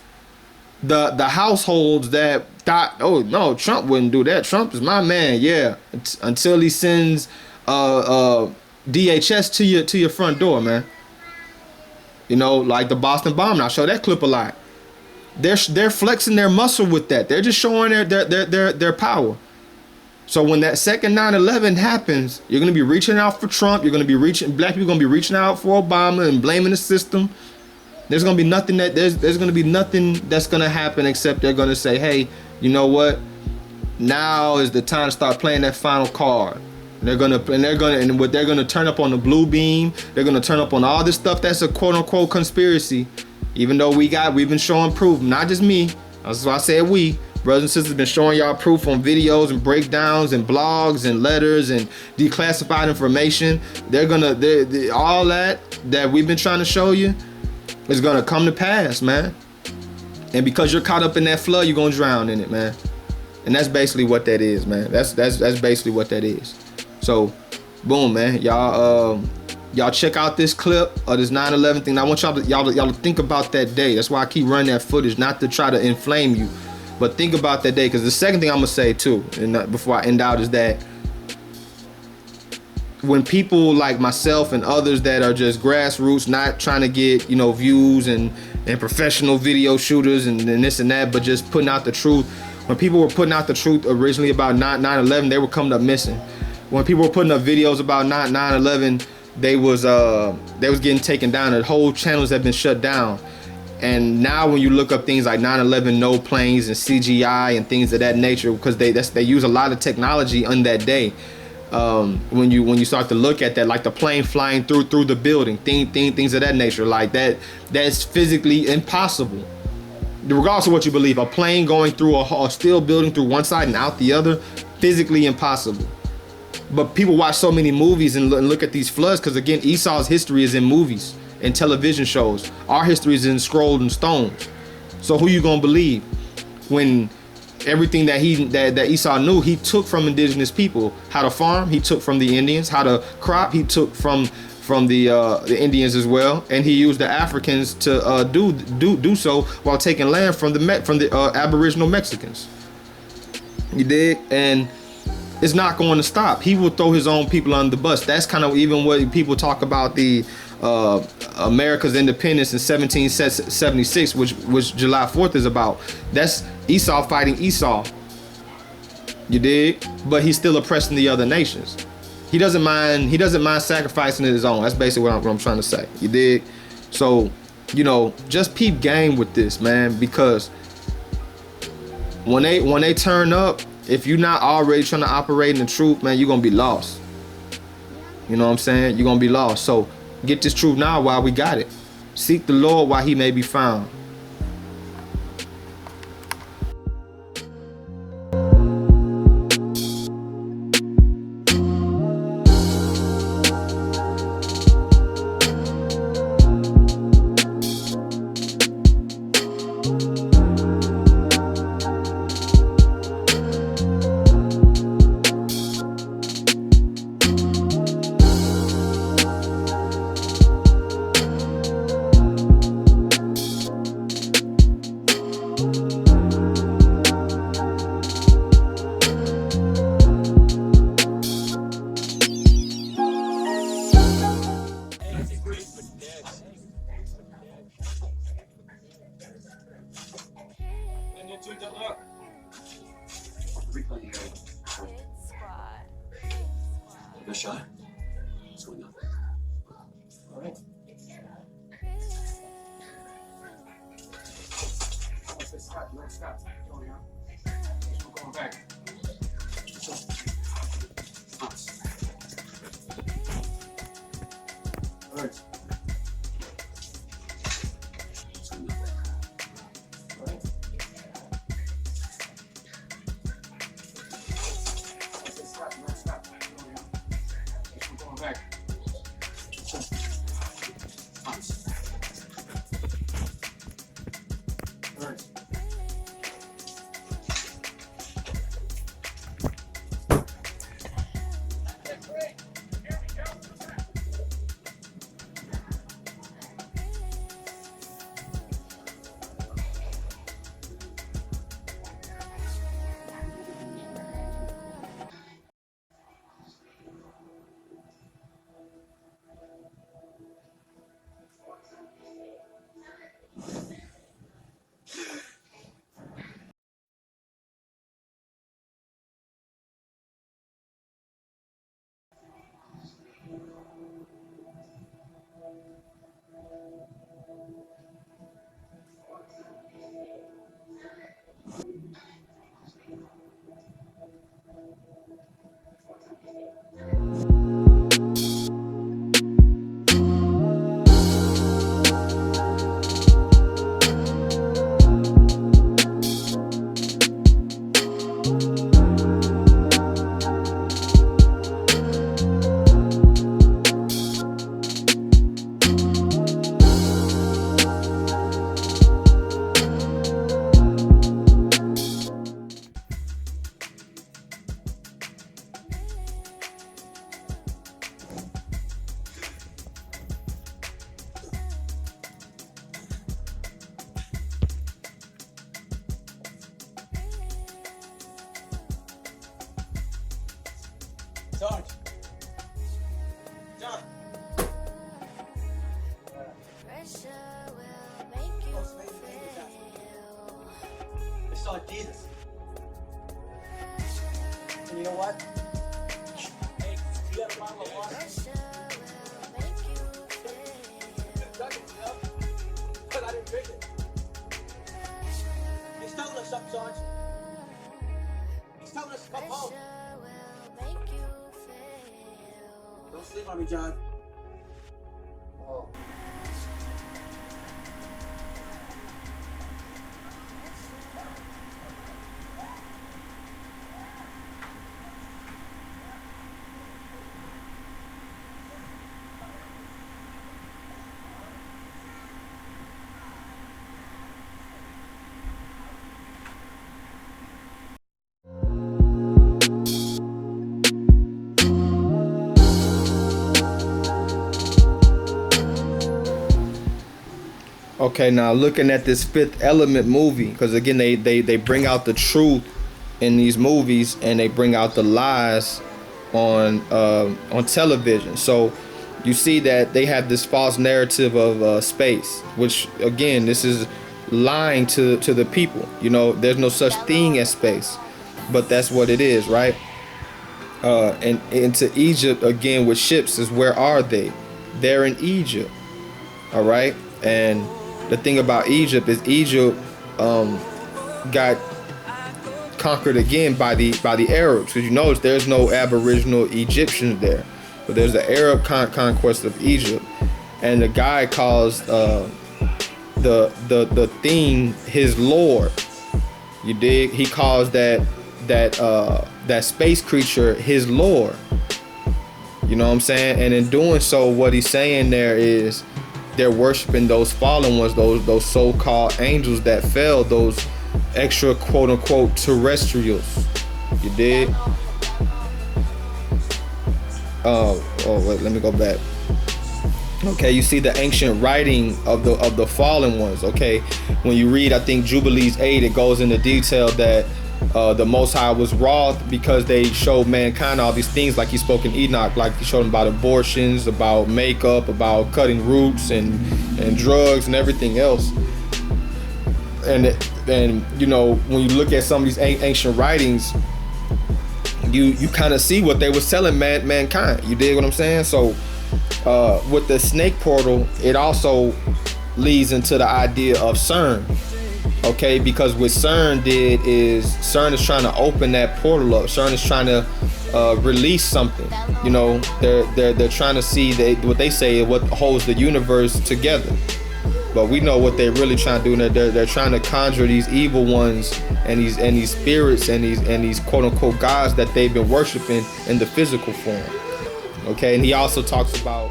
the households that thought, oh no, Trump wouldn't do that. Trump is my man, yeah. Until he sends DHS to your front door, man. You know, like the Boston bombing. I show that clip a lot. They're flexing their muscle with that. They're just showing their power. So when that second 9/11 happens, you're gonna be reaching out for Trump. Black people are gonna be reaching out for Obama and blaming the system. There's gonna be nothing that's gonna happen except they're gonna say, hey, you know what? Now is the time to start playing that final card. They're gonna turn up on the blue beam. They're gonna turn up on all this stuff that's a quote unquote conspiracy. Even though we've been showing proof, not just me. That's why I said we. Brothers and sisters been showing y'all proof on videos and breakdowns and blogs and letters and declassified information. All that we've been trying to show you is gonna come to pass, man. And because you're caught up in that flood, you're gonna drown in it, man. And that's basically what that is, man. That's basically what that is. So, boom, man. Y'all check out this clip of this 9/11 thing. I want y'all to think about that day. That's why I keep running that footage, not to try to inflame you, but think about that day. Because the second thing I'm gonna say too, and before I end out, is that when people like myself and others that are just grassroots, not trying to get views and professional video shooters and this and that, but just putting out the truth. When people were putting out the truth originally about 9/11, they were coming up missing. When people were putting up videos about 9/11, they was getting taken down. The whole channels have been shut down. And now when you look up things like 9/11 no planes and CGI and things of that nature, because they use a lot of technology on that day. When you start to look at that, like the plane flying through the building, things of that nature, like that's physically impossible. regardless of what you believe, a plane going through a steel building through one side and out the other, physically impossible. But people watch so many movies and look at these floods because, again, Esau's history is in movies and television shows. Our history is in scrolled and stones. So who you gonna believe when everything that Esau knew, he took from indigenous people? How to farm, he took from the Indians. How to crop, he took from the Indians as well, and he used the Africans to do so while taking land from the Aboriginal Mexicans. You dig? And it's not going to stop. He will throw his own people on the bus. That's kind of even what people talk about the America's independence in 1776, which July 4th is about. That's Esau fighting Esau. You dig? But he's still oppressing the other nations. He doesn't mind sacrificing his own. That's basically what I'm trying to say. You dig? So, just peep game with this, man, because when they turn up, if you're not already trying to operate in the truth, man, you're gonna be lost. You know what I'm saying? You're gonna be lost. So get this truth now while we got it. Seek the Lord while he may be found. Jesus. And you know what? Hey, you got a bottle of water? But I didn't drink it. He's telling us something, Sarge. He's telling us to come home. Don't sleep on me, John. Oh. Okay, now looking at this Fifth Element movie, because again they bring out the truth in these movies and they bring out the lies on television. So you see that they have this false narrative of space, which again this is lying to the people. You know, there's no such thing as space, but that's what it is, right? And into Egypt again with ships is where are they? They're in Egypt, all right. And the thing about Egypt is Egypt got conquered again by the Arabs, because you notice there's no Aboriginal Egyptians there, but there's the Arab conquest of Egypt, and the guy calls the thing his lord. You dig? He calls that space creature his lord. You know what I'm saying? And in doing so, what he's saying there is they're worshiping those fallen ones, those so-called angels that fell, those extra quote-unquote terrestrials. You did? Oh wait, let me go back. Okay, you see the ancient writing of the fallen ones. Okay, when you read, I think Jubilees 8, it goes into detail that the Most High was wroth because they showed mankind all these things, like he spoke in Enoch, like he showed them about abortions, about makeup, about cutting roots and drugs and everything else. And you know, when you look at some of these ancient writings, you kind of see what they was telling mankind. You dig what I'm saying? So with the snake portal, it also leads into the idea of CERN. Okay, because what CERN is trying to open that portal up. CERN is trying to release something. You know, they're trying to see what they say what holds the universe together. But we know what they're really trying to do. They're trying to conjure these evil ones and these spirits and these quote unquote gods that they've been worshiping in the physical form. Okay, and he also talks about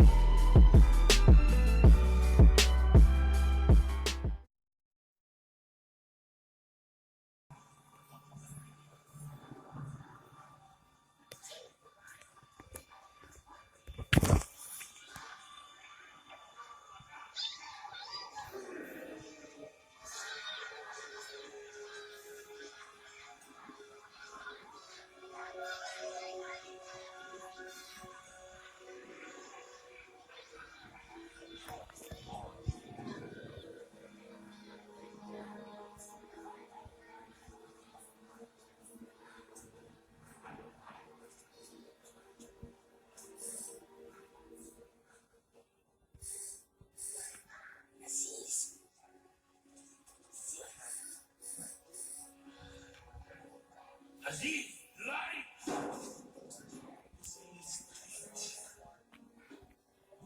Aziz, light!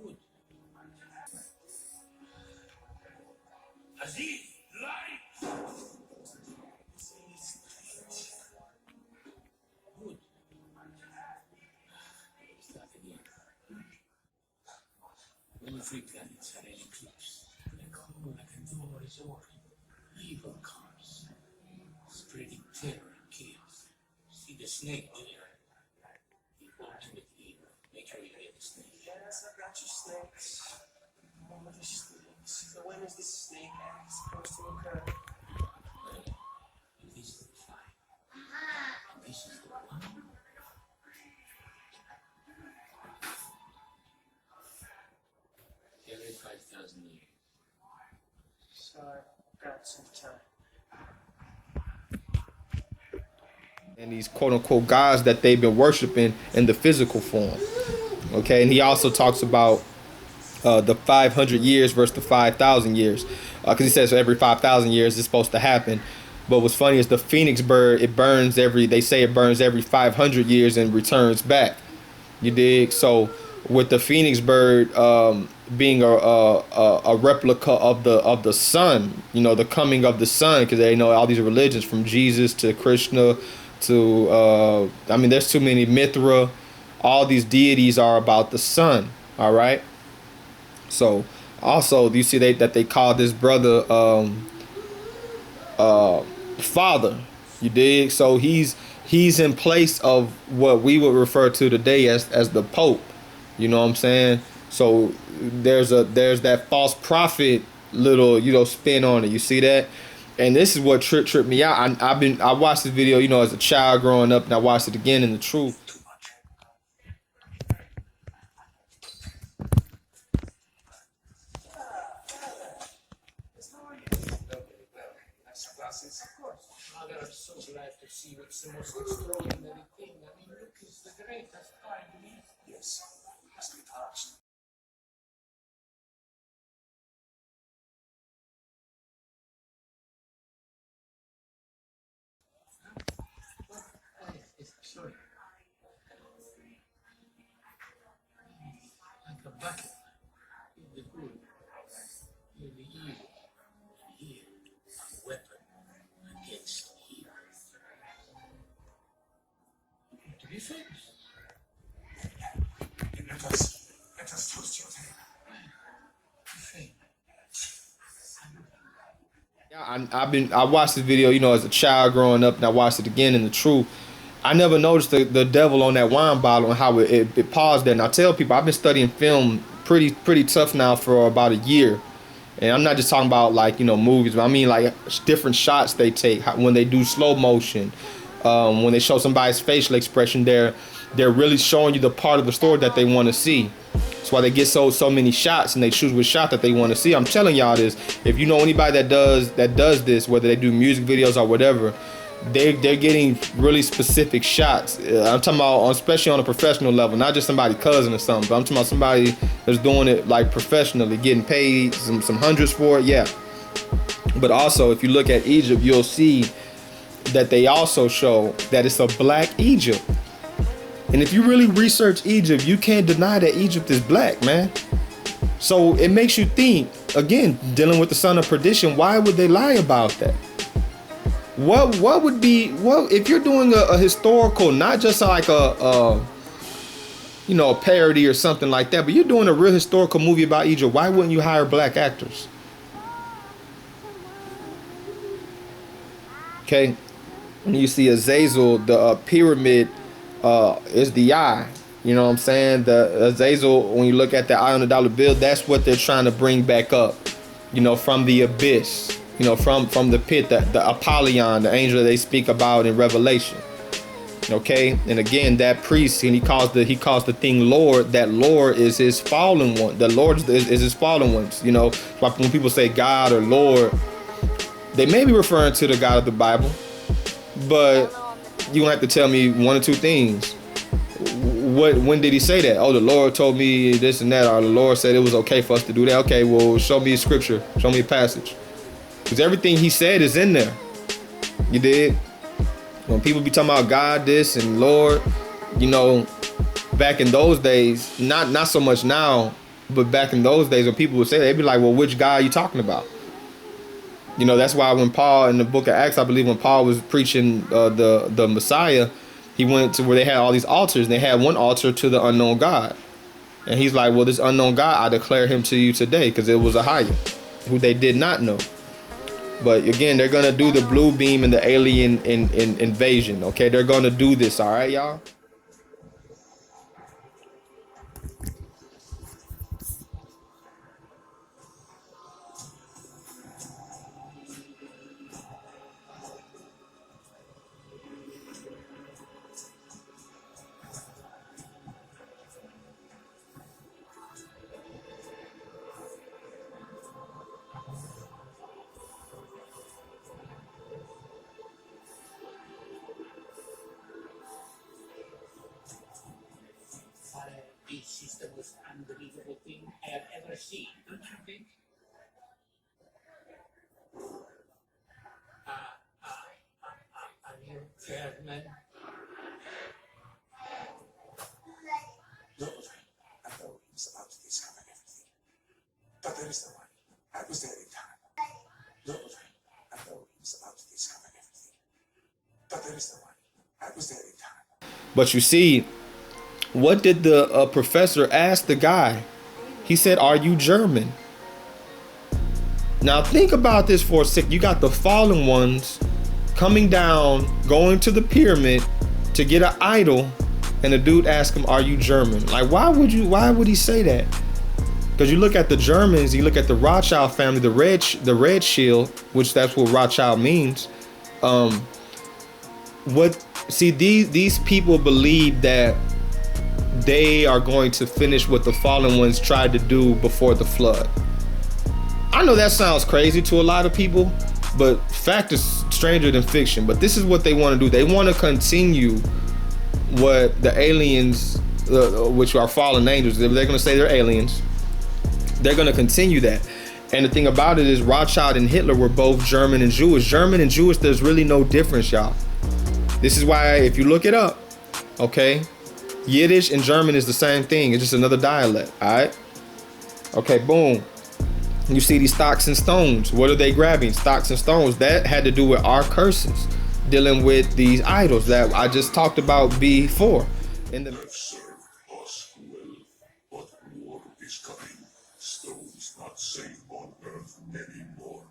Good. Aziz, light! Good. Start again. When the three planets had an eclipse, they come like a door is open. Evil comes, spreading terror and chaos. See the snake there? The ultimate evil. Make sure you get the snake. Yes, I got your snakes. All of the snakes. So when is this snake act supposed to occur? Well, this is the five. This is the one. Every 5,000 years. So I've got some time. and these quote unquote gods that they've been worshiping in the physical form. Okay, and he also talks about the 500 years versus the 5,000 years, because he says every 5,000 years is supposed to happen. But what's funny is the phoenix bird, they say it burns every 500 years and returns back. You dig? So with the phoenix bird being a replica of the sun, you know, the coming of the sun, because they know all these religions from Jesus to Krishna to there's too many, Mithra, all these deities are about the sun. All right. So also you see that they call this brother father. You dig? So he's in place of what we would refer to today as the Pope. You know what I'm saying? So there's that false prophet little, spin on it. You see that? And this is what tripped me out. I watched this video, as a child growing up, and I watched it again in the truth. Mother, I'm so glad to see you. It's the most extraordinary thing. I mean, look, it's the greatest time. Yes, must be touched. Sorry. Like a bucket in the good, in the evil, here, a weapon against evil. To be famous. Let us toast your name. I watched this video, as a child growing up, and I watched it again in the truth. I never noticed the devil on that wine bottle and how it paused there. And I tell people I've been studying film pretty tough now for about a year. And I'm not just talking about like, movies, but I mean like different shots they take when they do slow motion, when they show somebody's facial expression, they're really showing you the part of the story that they want to see. That's why they get so many shots and they choose which shot that they want to see. I'm telling y'all this. If you know anybody that does this, whether they do music videos or whatever, they're getting really specific shots. I'm talking about, especially on a professional level, not just somebody's cousin or something, but I'm talking about somebody that's doing it like professionally, getting paid some hundreds for it, yeah. But also, if you look at Egypt, you'll see that they also show that it's a black Egypt. And if you really research Egypt, you can't deny that Egypt is black, man. So it makes you think, again, dealing with the son of perdition, why would they lie about that? What would be, if you're doing a historical, not just like a parody or something like that, but you're doing a real historical movie about Egypt, why wouldn't you hire black actors? Okay, when you see Azazel, the pyramid is the eye. You know what I'm saying? The Azazel, when you look at the eye on the dollar bill, that's what they're trying to bring back up, from the abyss. From the pit, the Apollyon, the angel that they speak about in Revelation. Okay, and again, that priest, and he calls the thing Lord. That Lord is his fallen one. The Lord is his fallen ones. Like when people say God or Lord, they may be referring to the God of the Bible, but you gonna have to tell me one or two things. When did he say that? Oh, the Lord told me this and that, or the Lord said it was okay for us to do that. Okay, well, show me a scripture, show me a passage. Because everything he said is in there. You did? When people be talking about God this and Lord, back in those days, not so much now, but back in those days when people would say that, they'd be like, well, which God are you talking about? That's why when Paul, in the book of Acts, I believe when Paul was preaching the Messiah, he went to where they had all these altars, and they had one altar to the unknown God. And he's like, well, this unknown God, I declare him to you today, because it was a higher, who they did not know. But again, they're going to do the blue beam and the alien invasion. Okay, they're going to do this. All right, y'all. This is the most unbelievable thing I have ever seen, don't you think? Are you scared, man? No, I know he was about to discover everything. But there is no one. I was there in time. No, I know he was about to discover everything. But there is no one. I was there in time. But you see, what did the professor ask the guy? He said, are you German? Now think about this for a sec. You got the fallen ones coming down, going to the pyramid to get an idol, and the dude asked him, are you German? Like, why would he say that? Because you look at the Germans, you look at the Rothschild family, the red shield, which that's what Rothschild means. These people believe that they are going to finish what the fallen ones tried to do before the flood. I know that sounds crazy to a lot of people, but fact is stranger than fiction. But this is what they want to do. They want to continue what the aliens, which are fallen angels, they're going to say they're aliens. They're going to continue that. And the thing about it is Rothschild and Hitler were both German and Jewish. German and Jewish, there's really no difference, y'all. This is why, if you look it up, okay, Yiddish and German is the same thing. It's just another dialect, all right? Okay, boom. You see these stocks and stones. What are they grabbing? Stocks and stones. That had to do with our curses, dealing with these idols that I just talked about before. In the served us well, but war is coming. Stones not safe on earth anymore.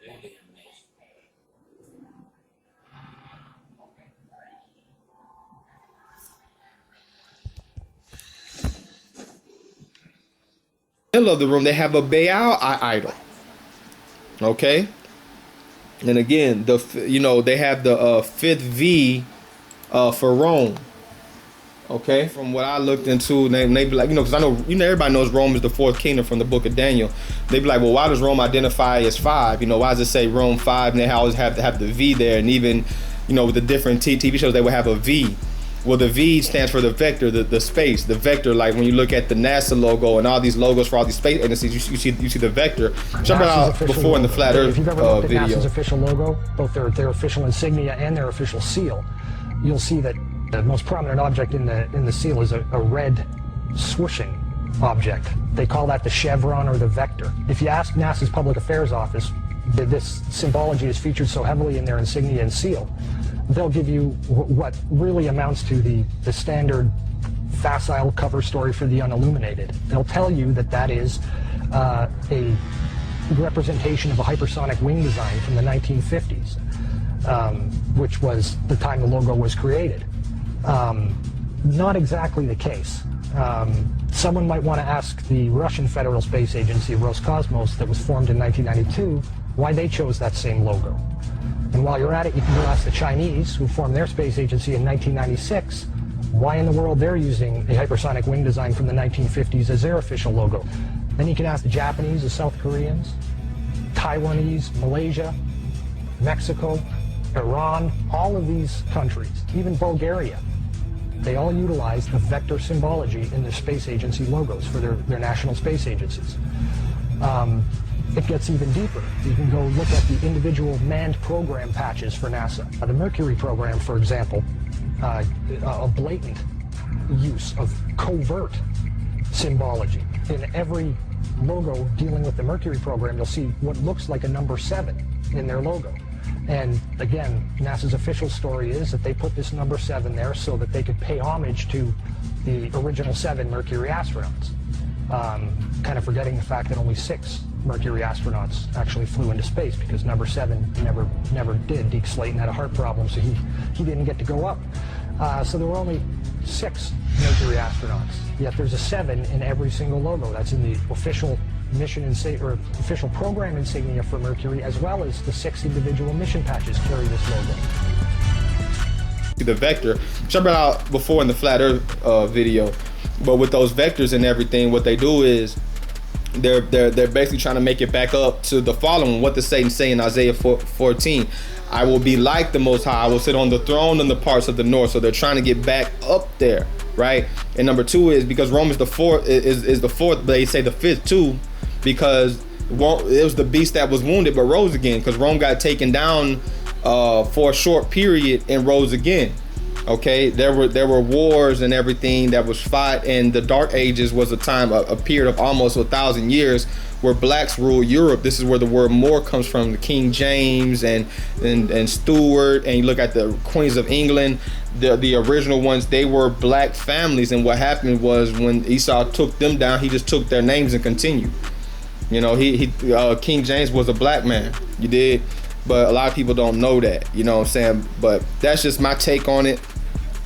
Really amazing. middle of the room, they have a Baal idol. Okay. And again, they have the fifth V for Rome. Okay, from what I looked into, they be like, because I know, everybody knows Rome is the fourth kingdom from the book of Daniel. They be like, well, why does Rome identify as 5? Why does it say Rome 5? And they always have to have the V there. And even, with the different TV shows, they would have a V. Well, the V stands for the vector, the space, the vector. Like when you look at the NASA logo and all these logos for all these space agencies, you see the vector. Jump out before logo. In the flat Earth If you've ever looked at video. NASA's official logo, both their official insignia and their official seal, you'll see that the most prominent object in the seal is a red swooshing object. They call that the chevron or the vector. If you ask NASA's public affairs office, this symbology is featured so heavily in their insignia and seal, they'll give you what really amounts to the standard facile cover story for the unilluminated. They'll tell you that is a representation of a hypersonic wing design from the 1950s, which was the time the logo was created. Not exactly the case. Someone might want to ask the Russian Federal Space Agency, Roscosmos, that was formed in 1992, why they chose that same logo. And while you're at it, you can go ask the Chinese, who formed their space agency in 1996, why in the world they're using a hypersonic wing design from the 1950s as their official logo. Then you can ask the Japanese, the South Koreans, Taiwanese, Malaysia, Mexico, Iran, all of these countries, even Bulgaria. They all utilize the vector symbology in their space agency logos for their national space agencies. It gets even deeper. You can go look at the individual manned program patches for NASA. The Mercury program, for example, a blatant use of covert symbology. In every logo dealing with the Mercury program, you'll see what looks like a number 7 in their logo. And again, NASA's official story is that they put this number 7 there so that they could pay homage to the original 7 Mercury astronauts. Kind of forgetting the fact that only 6 Mercury astronauts actually flew into space because number 7 never did. Deke Slayton had a heart problem, so he didn't get to go up. So there were only 6 Mercury astronauts. Yet there's a 7 in every single logo. That's in the official mission or official program insignia for Mercury, as well as the 6 individual mission patches carry this logo. The vector, which I brought out before in the flat Earth video, but with those vectors and everything, what they do is they're basically trying to make it back up to the following. What does Satan say in Isaiah 14? I will be like the Most High. I will sit on the throne in the parts of the north. So they're trying to get back up there, right? And number 2 is because Rome is the fourth, is the fourth, but they say the 5th too, because it was the beast that was wounded but rose again, because Rome got taken down for a short period and rose again. Okay, there were wars and everything that was fought, and the Dark Ages was a time, a period of almost 1,000 years where blacks ruled Europe. This is where the word Moor comes from, the King James and Stuart, and you look at the Queens of England, the original ones, they were black families, and what happened was when Esau took them down, he just took their names and continued. You know, King James was a black man, you did, but a lot of people don't know that, you know what I'm saying? But that's just my take on it.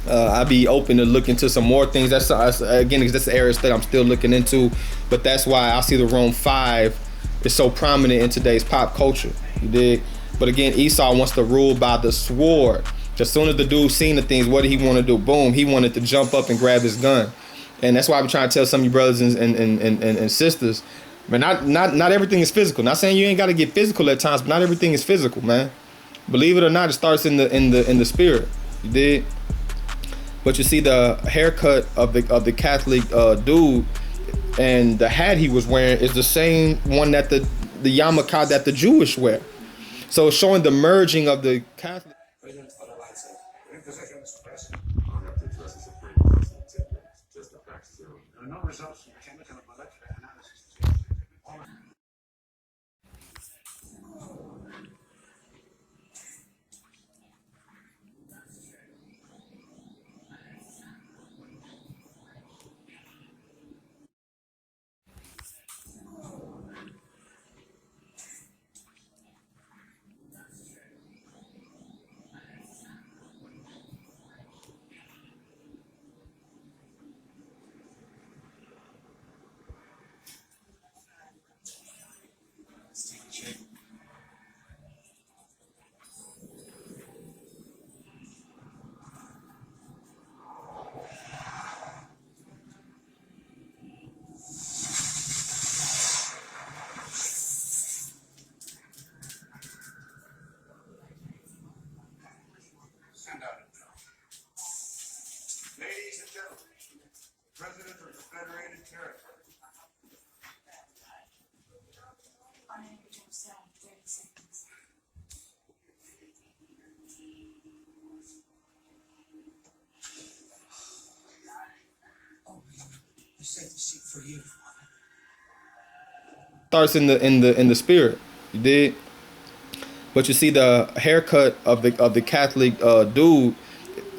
I'd be open to look into some more things. That's again, that's the areas that I'm still looking into. But that's why I see the Rome 5 is so prominent in today's pop culture. You dig? But again, Esau wants to rule by the sword. As soon as the dude seen the things, what did he want to do? Boom, he wanted to jump up and grab his gun. And that's why I'm trying to tell some of you brothers and sisters, man, not everything is physical. Not saying you ain't got to get physical at times, but not everything is physical, man. Believe it or not, it starts in the spirit. You dig? But you see the haircut of the Catholic dude, and the hat he was wearing is the same one that the yarmulke that the Jewish wear. So it's showing the merging of the Catholic. No results from chemical and molecular analysis. Send out a bill. Ladies and gentlemen, President of the Federated Territory. Unable to sound 30 seconds. Oh, you saved the seat for you. Starts in the spirit. You did. But you see the haircut of the Catholic dude,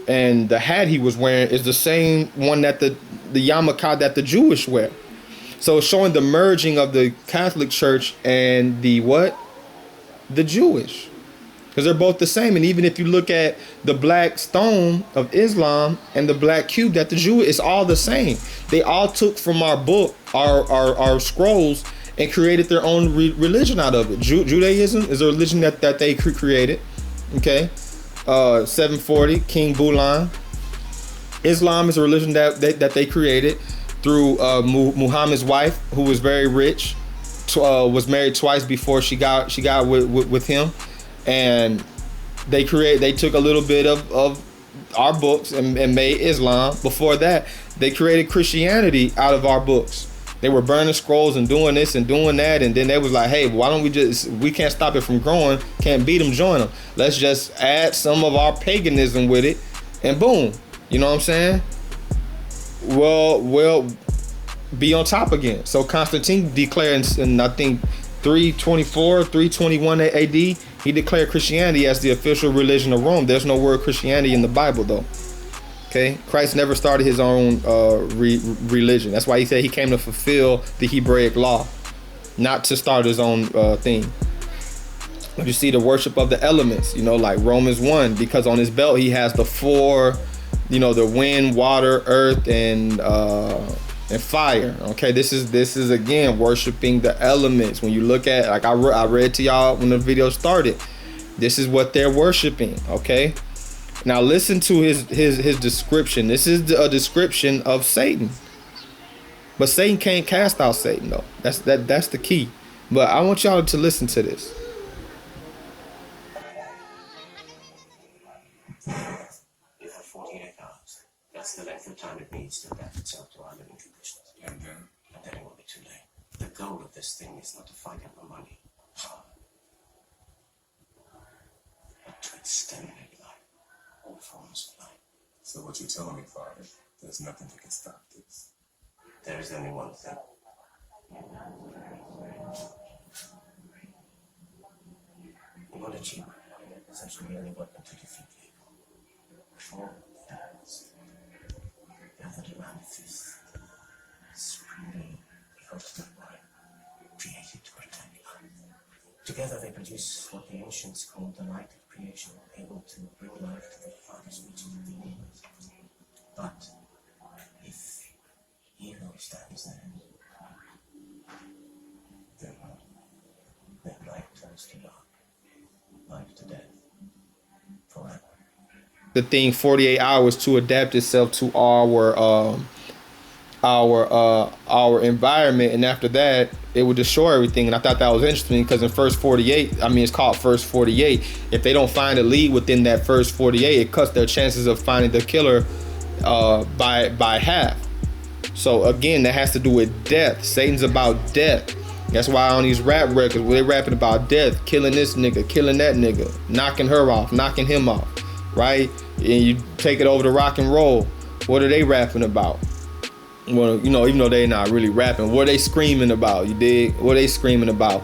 and the hat he was wearing is the same one that the yarmulke that the Jewish wear. So it's showing the merging of the Catholic Church and the what? The Jewish. Because they're both the same. And even if you look at the black stone of Islam and the black cube that the Jew, it's all the same. They all took from our book, our scrolls, and created their own religion out of it. Judaism is a religion that they created. Okay. 740, King Bulan. Islam is a religion that they created through Muhammad's wife, who was very rich, was married twice before she got with him, and they took a little bit of our books and made Islam. Before that, they created Christianity out of our books. They were burning scrolls and doing this and doing that, and then they was like, hey, why don't we can't stop it from growing, can't beat them, join them. Let's just add some of our paganism with it, and boom. You know what I'm saying? We'll be on top again. So Constantine declared in I think 324, 321 AD, he declared Christianity as the official religion of Rome. There's no word Christianity in the Bible though. Okay, Christ never started his own religion. That's why he said he came to fulfill the Hebraic law, not to start his own thing. But you see the worship of the elements, you know, like Romans 1, because on his belt he has the four, you know, the wind, water, earth, and fire. Okay, this is again worshiping the elements. When you look at, like I read to y'all when the video started, this is what they're worshiping. Okay. Now listen to his description. This is a description of Satan. But Satan can't cast out Satan though. That's the key. But I want y'all to listen to this. You have 48 hours. That's the length of time it needs to adapt itself to our living conditions. And then it will be too late. The goal of this thing is not to fight over money, but to exterminate life. All forms of life. So what you're telling me, Father, there's nothing that can stop this. There is only one thing. What a cheap is actually the only weapon to defeat evil. All hands gathered around a fist, screaming the ultimate light, created to protect life. Together they produce what the ancients called the light of creation, able to bring life to the farthest reaches of the universe. But if evil stands there, then light turns to dark, life to death, forever. The thing 48 hours to adapt itself to our environment, and after that it would destroy everything. And I thought that was interesting because in first 48, I mean, it's called first 48. If they don't find a lead within that first 48, it cuts their chances of finding the killer by half. So again, that has to do with death. Satan's about death. That's why on these rap records, where they rapping about death, killing this nigga, killing that nigga, knocking her off, knocking him off, right? And you take it over to rock and roll. What are they rapping about? Well, you know, even though they're not really rapping, what are they screaming about? You dig? What are they screaming about?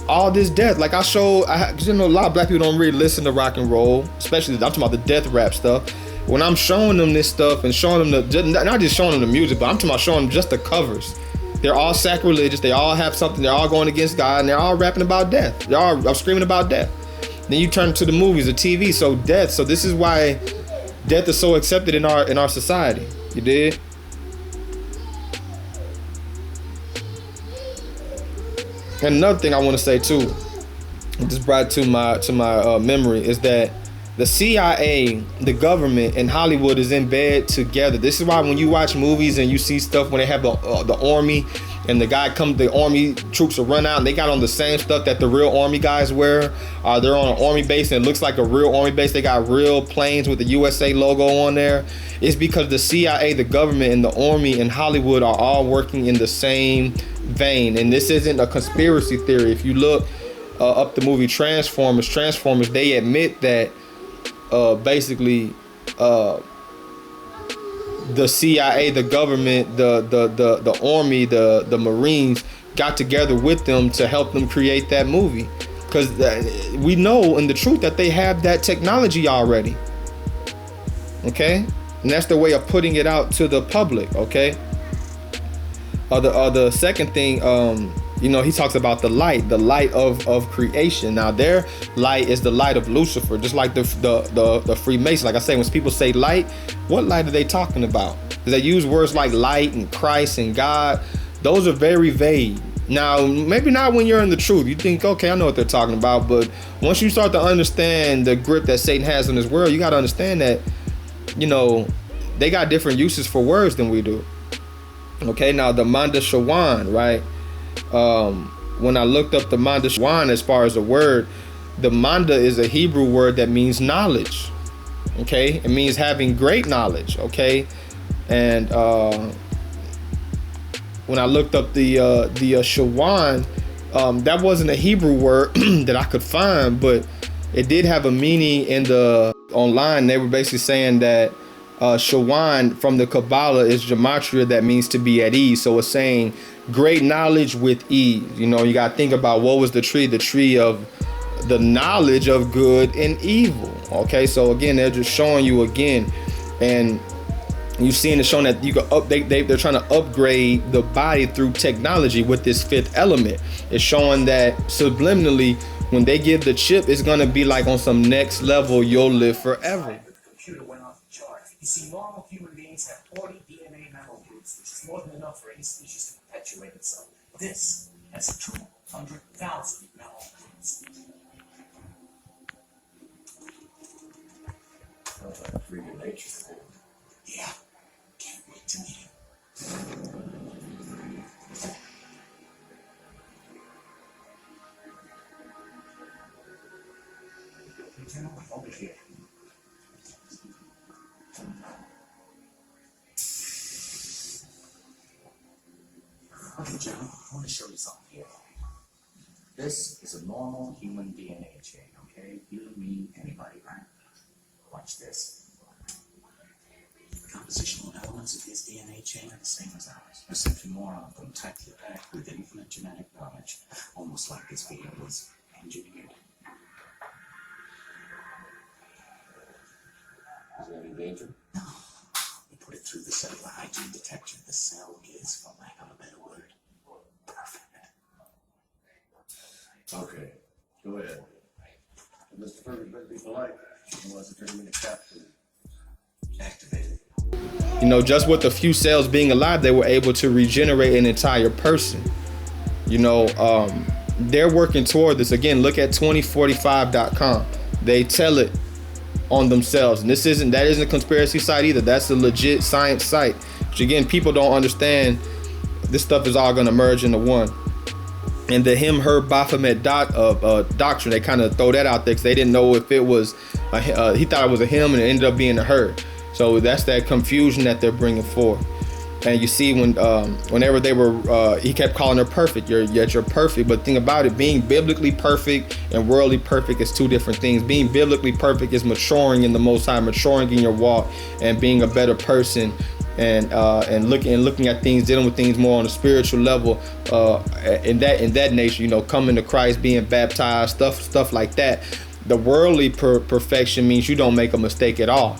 All this death. Like you know, a lot of black people don't really listen to rock and roll, especially I'm talking about the death rap stuff. When I'm showing them this stuff and showing them not just showing them the music, but I'm talking about showing them just the covers. They're all sacrilegious. They all have something. They're all going against God, and they're all rapping about death. They're all screaming about death. Then you turn to the movies, the TV, so death. So this is why death is so accepted in our society. You did. And another thing I want to say too, just brought to my memory, is that the CIA, the government, and Hollywood is in bed together. This is why when you watch movies and you see stuff when they have the army and the army troops will run out and they got on the same stuff that the real army guys wear. They're on an army base and it looks like a real army base. They got real planes with the USA logo on there. It's because the CIA, the government, and the army and Hollywood are all working in the same vein. And this isn't a conspiracy theory. If you look up the movie Transformers, they admit that basically the CIA, the government, the army, the Marines got together with them to help them create that movie, because we know in the truth that they have that technology already. Okay, and that's the way of putting it out to the public. Okay. The second thing, you know, he talks about the light of creation. Now their light is the light of Lucifer, just like the Freemason. Like I say, when people say light, what light are they talking about? Because they use words like light and Christ and God. Those are very vague. Now, maybe not when you're in the truth. You think, okay, I know what they're talking about. But once you start to understand the grip that Satan has on this world, you got to understand that, you know, they got different uses for words than we do. Okay, now the Manda Shawan, right? When I looked up the Manda Shawan as far as the word, the Manda is a Hebrew word that means knowledge. Okay, it means having great knowledge. Okay, and when I looked up the Shawan, that wasn't a Hebrew word that I could find, but it did have a meaning in the online. They were basically saying that Shawan from the Kabbalah is gematria that means to be at ease. So it's saying great knowledge with ease. You know, you got to think about what was the tree of the knowledge of good and evil. Okay, so again, they're just showing you again, and you seeing it showing that you can update. They're trying to upgrade the body through technology with this fifth element. It's showing that subliminally, when they give the chip, it's gonna be like on some next level. You'll live forever. You see, normal human beings have 40 DNA nanogroups, which is more than enough for any species to perpetuate itself. This has 200,000 nanogroups. Sounds like a freaking nature thing. Yeah, can't wait to meet him. Lieutenant, over here. Okay, General, I want to show you something here. This is a normal human DNA chain, okay? You, me, anybody, right? Watch this. compositional elements of his DNA chain are the same as ours, but simply more of them tightly packed with infinite genetic knowledge, almost like this being was engineered. Is there any danger? No. We put it through the cellular hygiene detector. The cell is, for lack of a better word, perfect. Okay, go ahead. Mr. Fergus better be polite. Otherwise, it's 30-minute capsule. Activated. You know, just with a few cells being alive, they were able to regenerate an entire person. You know, they're working toward this. Again, look at 2045.com. They tell it on themselves. And that isn't a conspiracy site either. That's a legit science site. Which again, people don't understand this stuff is all going to merge into one. And the him, her, Baphomet doctrine, they kind of throw that out there because they didn't know if it was, he thought it was a him and it ended up being a her. So that's that confusion that they're bringing forth. And you see whenever they were, he kept calling her perfect, you're perfect. But think about it, being biblically perfect and worldly perfect is two different things. Being biblically perfect is maturing in the Most High, maturing in your walk and being a better person. And looking at things, dealing with things more on a spiritual level, in that nature, you know, coming to Christ, being baptized, stuff like that. The worldly perfection means you don't make a mistake at all.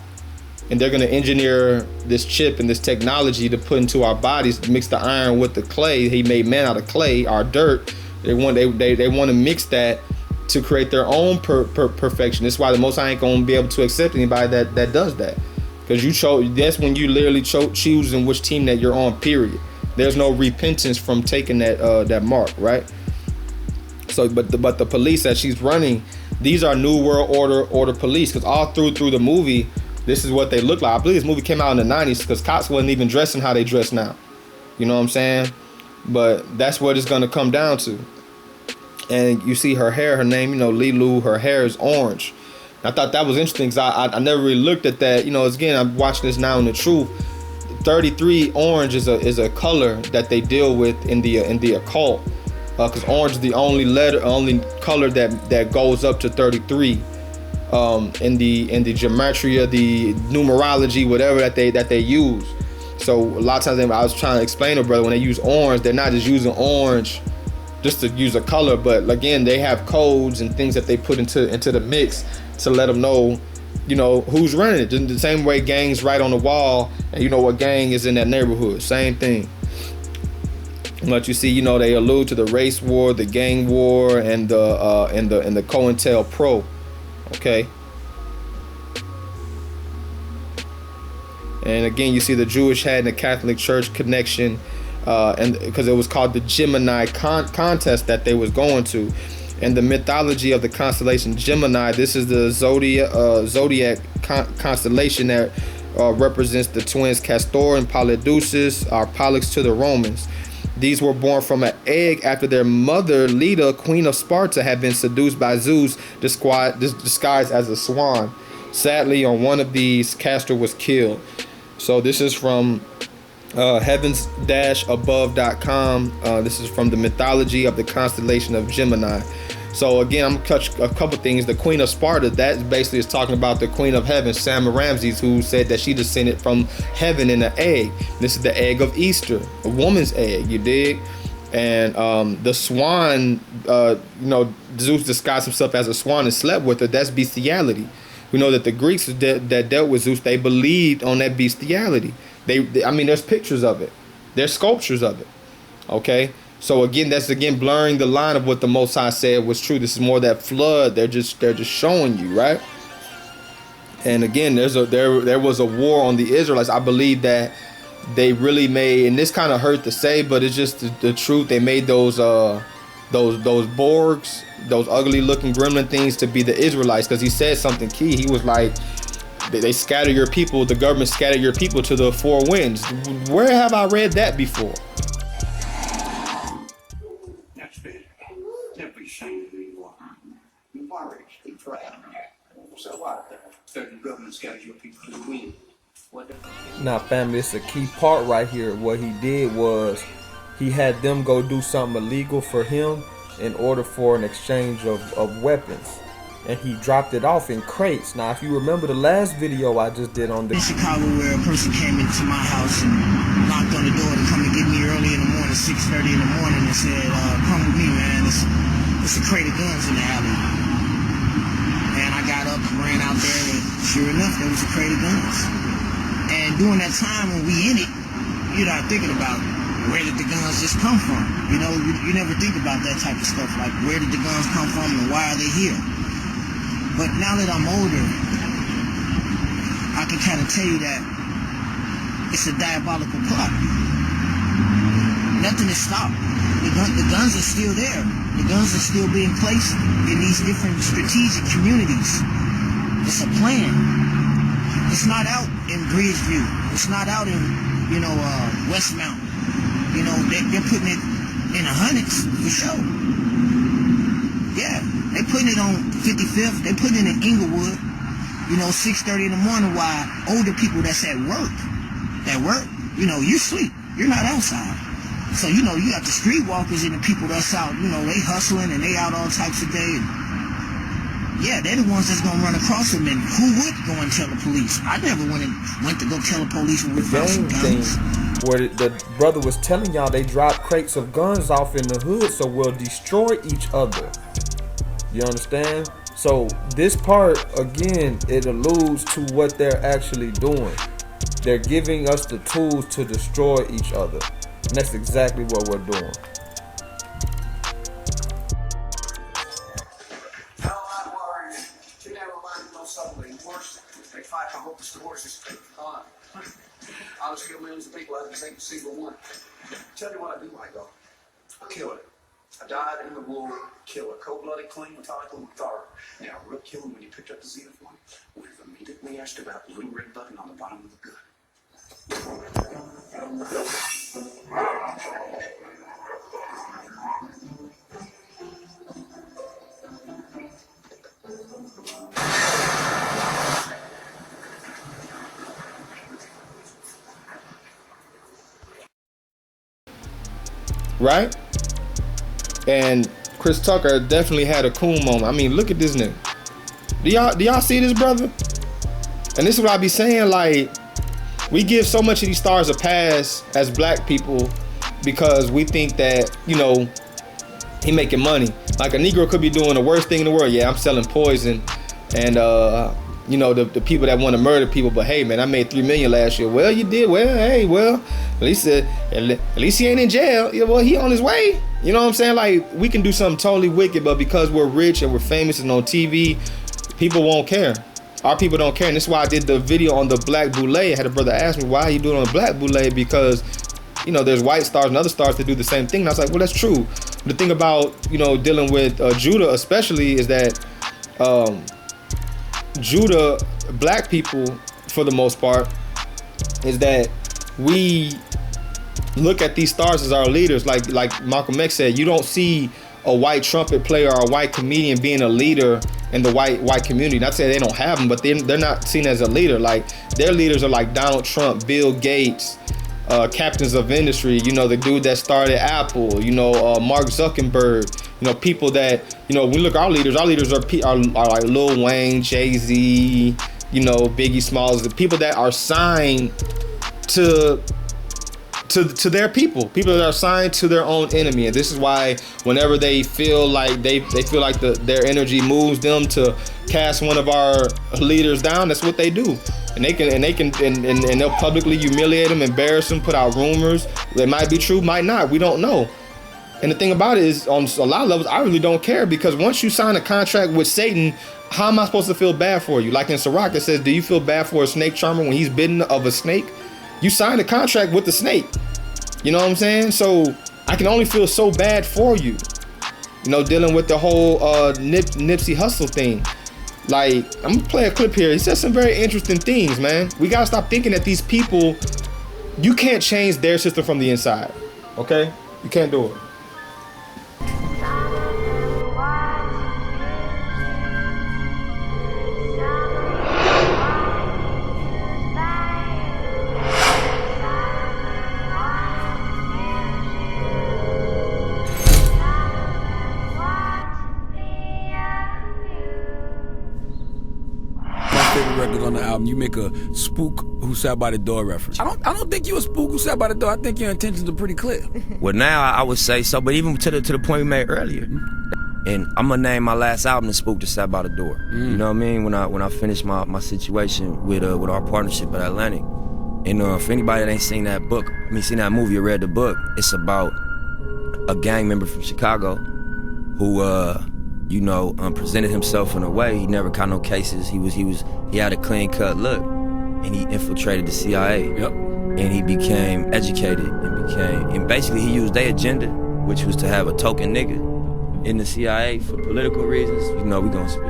And they're going to engineer this chip and this technology to put into our bodies, to mix the iron with the clay. He made man out of clay, our dirt. They want to mix that to create their own perfection. That's why the Most High ain't going to be able to accept anybody that does that. Because you chose, that's when you literally choosing which team that you're on, period. There's no repentance from taking that mark, right? So, but the police that she's running, these are New World Order police. Because all through the movie, this is what they look like. I believe this movie came out in the 90s because cops wasn't even dressing how they dress now. You know what I'm saying? But that's what it's going to come down to. And you see her hair, her name, you know, Lilu, her hair is orange. I thought that was interesting because I never really looked at that. You know, again, I'm watching this now in the truth. 33 orange is a color that they deal with in the occult, because orange is the only color that goes up to 33 in the gematria, the numerology, whatever that they use. So a lot of times I was trying to explain to brother, when they use orange, they're not just using orange just to use a color, but again, they have codes and things that they put into the mix to let them know, you know, who's running it. The same way gangs write on the wall and you know what gang is in that neighborhood. Same thing. But you see, you know, they allude to the race war, the gang war, and the COINTELPRO. Okay. And again, you see the Jewish hat and the Catholic Church connection, and because it was called the Gemini contest that they was going to. And the mythology of the constellation Gemini, this is the zodiac constellation that represents the twins Castor and Polydeuces, or Pollux to the Romans. These were born from an egg after their mother, Leda, queen of Sparta, had been seduced by Zeus, disguised as a swan. Sadly, on one of these, Castor was killed. So this is from heavens-above.com. This is from the mythology of the constellation of Gemini. So again, I'm gonna touch a couple things. The Queen of Sparta, that basically is talking about the Queen of Heaven, Semiramis, who said that she descended from heaven in an egg. This is the egg of Easter, a woman's egg, you dig? And the swan, you know, Zeus disguised himself as a swan and slept with her. That's bestiality. We know that the Greeks that dealt with Zeus, they believed on that bestiality. I mean, there's pictures of it. There's sculptures of it. Okay. So again, that's again blurring the line of what the Most High said was true. This is more that flood. They're just showing you, right? And again, there was a war on the Israelites. I believe that they really made, and this kind of hurt to say, but it's just the truth. They made those Borgs, those ugly looking gremlin things, to be the Israelites, because he said something key. He was like, they scatter your people. The government scattered your people to the four winds. Where have I read that before? Now, family, it's a key part right here. What he did was he had them go do something illegal for him in order for an exchange of weapons. and he dropped it off in crates. Now, if you remember the last video I just did on the in Chicago, where a person came into my house and knocked on the door to come and get me early in the morning, 6:30 in the morning, and said, "Come with me, man. It's a crate of guns in the alley." And I got up, ran out there, and sure enough, there was a crate of guns. And during that time when we in it, you're not thinking about where did the guns just come from. You know, you never think about that type of stuff, like where did the guns come from and why are they here. But now that I'm older, I can kind of tell you that it's a diabolical plot. Nothing is stopped. The guns are still there. The guns are still being placed in these different strategic communities. It's a plan. It's not out in Bridgeview. It's not out in, Westmount. They're putting it in the hundreds for sure. Yeah, they putting it on 55th. They putting it in Inglewood. 6:30 in the morning while older people that's at work, you sleep. You're not outside. So, you got the streetwalkers and the people that's out, they hustling and they out all types of day. Yeah, they're the ones that's going to run across them. And who would go and tell the police? I never went to go tell the police when we found some guns. Where the brother was telling y'all they dropped crates of guns off in the hood so we'll destroy each other. You understand? So this part, again, it alludes to what they're actually doing. They're giving us the tools to destroy each other. And that's exactly what we're doing. I'll just kill millions of people. I just ain't a single one. Tell you what I do like, though. I kill it. I died in the war. Kill a cold-blooded, clean, methodical thorough. Now, real killing when you picked up the zenith one, we've immediately asked about the little red button on the bottom of the gun. Right? And Chris Tucker definitely had a cool moment. I mean, look at this nigga. Do y'all see this, brother? And this is what I be saying, like, we give so much of these stars a pass as black people because we think that, he making money. Like a Negro could be doing the worst thing in the world. Yeah, I'm selling poison and the people that want to murder people, but hey man, I made $3 million last year. Well, you did. Well, hey, well, at least he ain't in jail. Yeah, well, he on his way. You know what I'm saying? Like, we can do something totally wicked, but because we're rich and we're famous and on TV, people won't care. Our people don't care. And that's why I did the video on the black boule. I had a brother ask me, why are you doing on the black boule? Because there's white stars and other stars that do the same thing. And I was like, well, that's true. The thing about dealing with Judah especially is that Judah, black people, for the most part, is that we look at these stars as our leaders. Like Malcolm X said, you don't see a white trumpet player or a white comedian being a leader in the white community. Not to say they don't have them, but they're not seen as a leader. Like, their leaders are like Donald Trump, Bill Gates, captains of industry, the dude that started Apple, Mark Zuckerberg, people that, we look at our leaders are like Lil Wayne, Jay-Z, Biggie Smalls, the people that are signed to their people that are signed to their own enemy. And this is why whenever they feel like they feel like their energy moves them to cast one of our leaders down, that's what they do. And they'll publicly humiliate them, embarrass them, put out rumors. They might be true, might not. We don't know. And the thing about it is, on a lot of levels, I really don't care, because once you sign a contract with Satan, how am I supposed to feel bad for you? Like in Sirach, it says, do you feel bad for a snake charmer when he's bitten of a snake? You signed a contract with the snake. You know what I'm saying? So I can only feel so bad for you. Dealing with the whole Nipsey Hussle thing. Like, I'm gonna play a clip here. He says some very interesting things, man. We gotta stop thinking that these people, you can't change their system from the inside. Okay? You can't do it. album, you make a spook who sat by the door reference. I don't think you a spook who sat by the door. I think your intentions are pretty clear. Well, now I would say so, but even to the point we made earlier. And I'm gonna name my last album "The Spook That Sat by the Door." You know what I mean? When I finish my situation with our partnership at Atlantic, and for anybody that ain't seen that seen that movie or read the book, it's about a gang member from Chicago who presented himself in a way he never caught no cases. He had a clean cut look, and he infiltrated the CIA. Yep. And he became educated and basically he used their agenda, which was to have a token nigga in the CIA for political reasons. You know, we gonna speak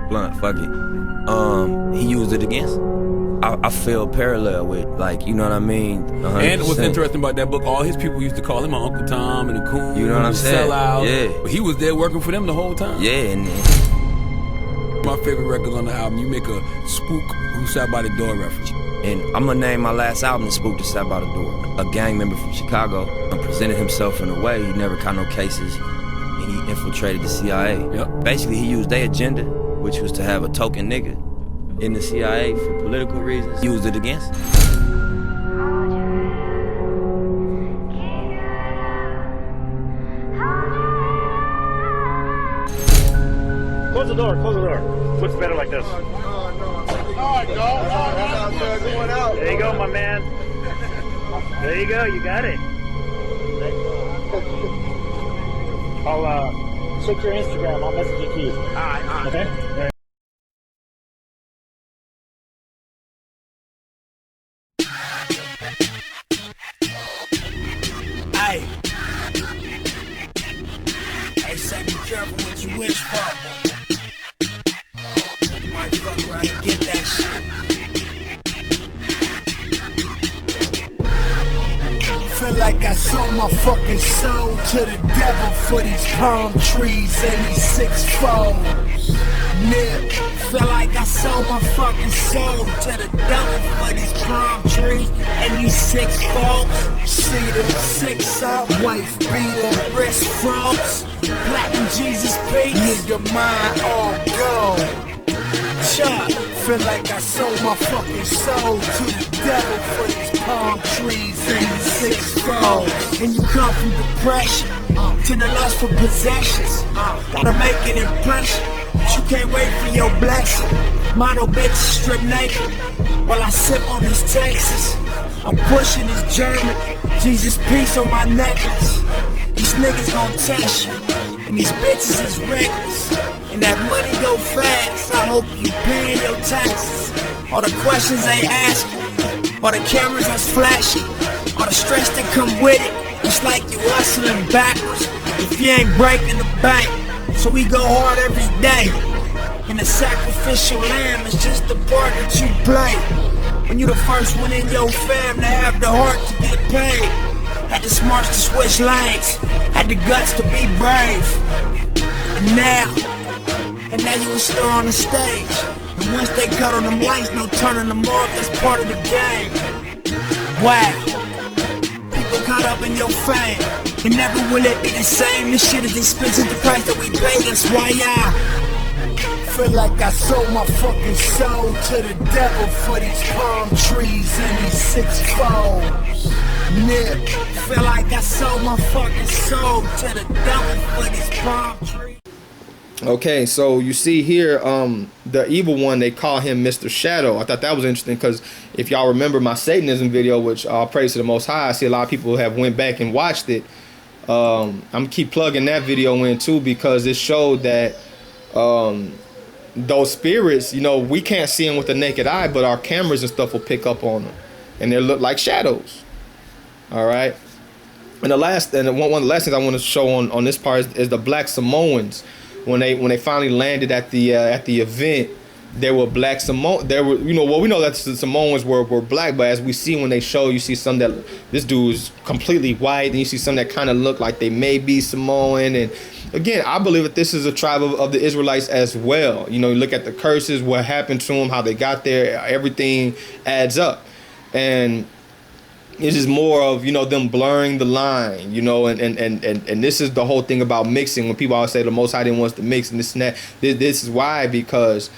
blunt, fuck it. He used it against him. I feel parallel with, like, you know what I mean? 100%. And what's interesting about that book, all his people used to call him Uncle Tom and the Coon. You know what I'm saying? Sellout. Yeah. But he was there working for them the whole time. Yeah, and my favorite records on the album, you make a spook who sat by the door reference. And I'm gonna name my last album "The Spook That Sat by the Door." A gang member from Chicago presented himself in a way he never caught no cases. He infiltrated the CIA. Yep. Basically, he used their agenda, which was to have a token nigga in the CIA for political reasons. He used it against him. Close the door, close the door. Looks better like this. There you go, my man. There you go, you got it. I'll check your Instagram. I'll message it to you. All right. Okay? All right. Hey, say be careful what you wish for. You might fuck around and get that shit. Feel like I sold my fucking soul to the devil for these palm trees and these 6 foes. Nip. Feel like I sold my fucking soul to the devil for these palm trees and these 6 foes. See the 6 up, wife beater, wrist froze, black and Jesus peace. Nigga mine all gone. Chuck, feel like I sold my fucking soul to the devil for these palm trees and these 6 foes. And you come from depression to the lust for possessions. Gotta make an impression, but you can't wait for your blessing. Model bitches strip naked while I sip on this Texas. I'm pushing this German, Jesus peace on my necklace. These niggas gon' test you, and these bitches is reckless. And that money go fast, I hope you paying your taxes. All the questions they ask you, all the cameras that's flashy, all the stress that come with it. It's like you hustling backwards if you ain't breaking the bank. So we go hard every day, and the sacrificial lamb is just the part that you play. When you the first one in your fam to have the heart to get paid, had the smarts to switch lanes, had the guts to be brave. And now you a star on the stage. And once they cut on them lights, no turning them off, that's part of the game. Wow, people caught up in your fame, and never will it be the same. This shit is expensive, the price that we pay, that's why I feel like I sold my fucking soul to the devil for these palm trees and these 6 foes. Nip, feel like I sold my fucking soul to the devil for these palm trees. Okay, so you see here, the evil one, they call him Mr. Shadow. I thought that was interesting because if y'all remember my Satanism video, which I'll praise to the Most High, I see a lot of people have went back and watched it. I'm gonna keep plugging that video in too because it showed that those spirits, you know, we can't see them with the naked eye, but our cameras and stuff will pick up on them, and they look like shadows. All right, and one of the last things I want to show on this part is the Black Samoans. When they finally landed at the event, there were black Samoans. There were, you know, well, we know that the Samoans were black, but as we see when they show, you see some that this dude is completely white, and you see some that kind of look like they may be Samoan. And again, I believe that this is a tribe of the Israelites as well. You know, you look at the curses, what happened to them, how they got there, everything adds up, and it's just more of, you know, them blurring the line, you know, and this is the whole thing about mixing. When people always say the Most High didn't want us to mix and this and that, this is why, because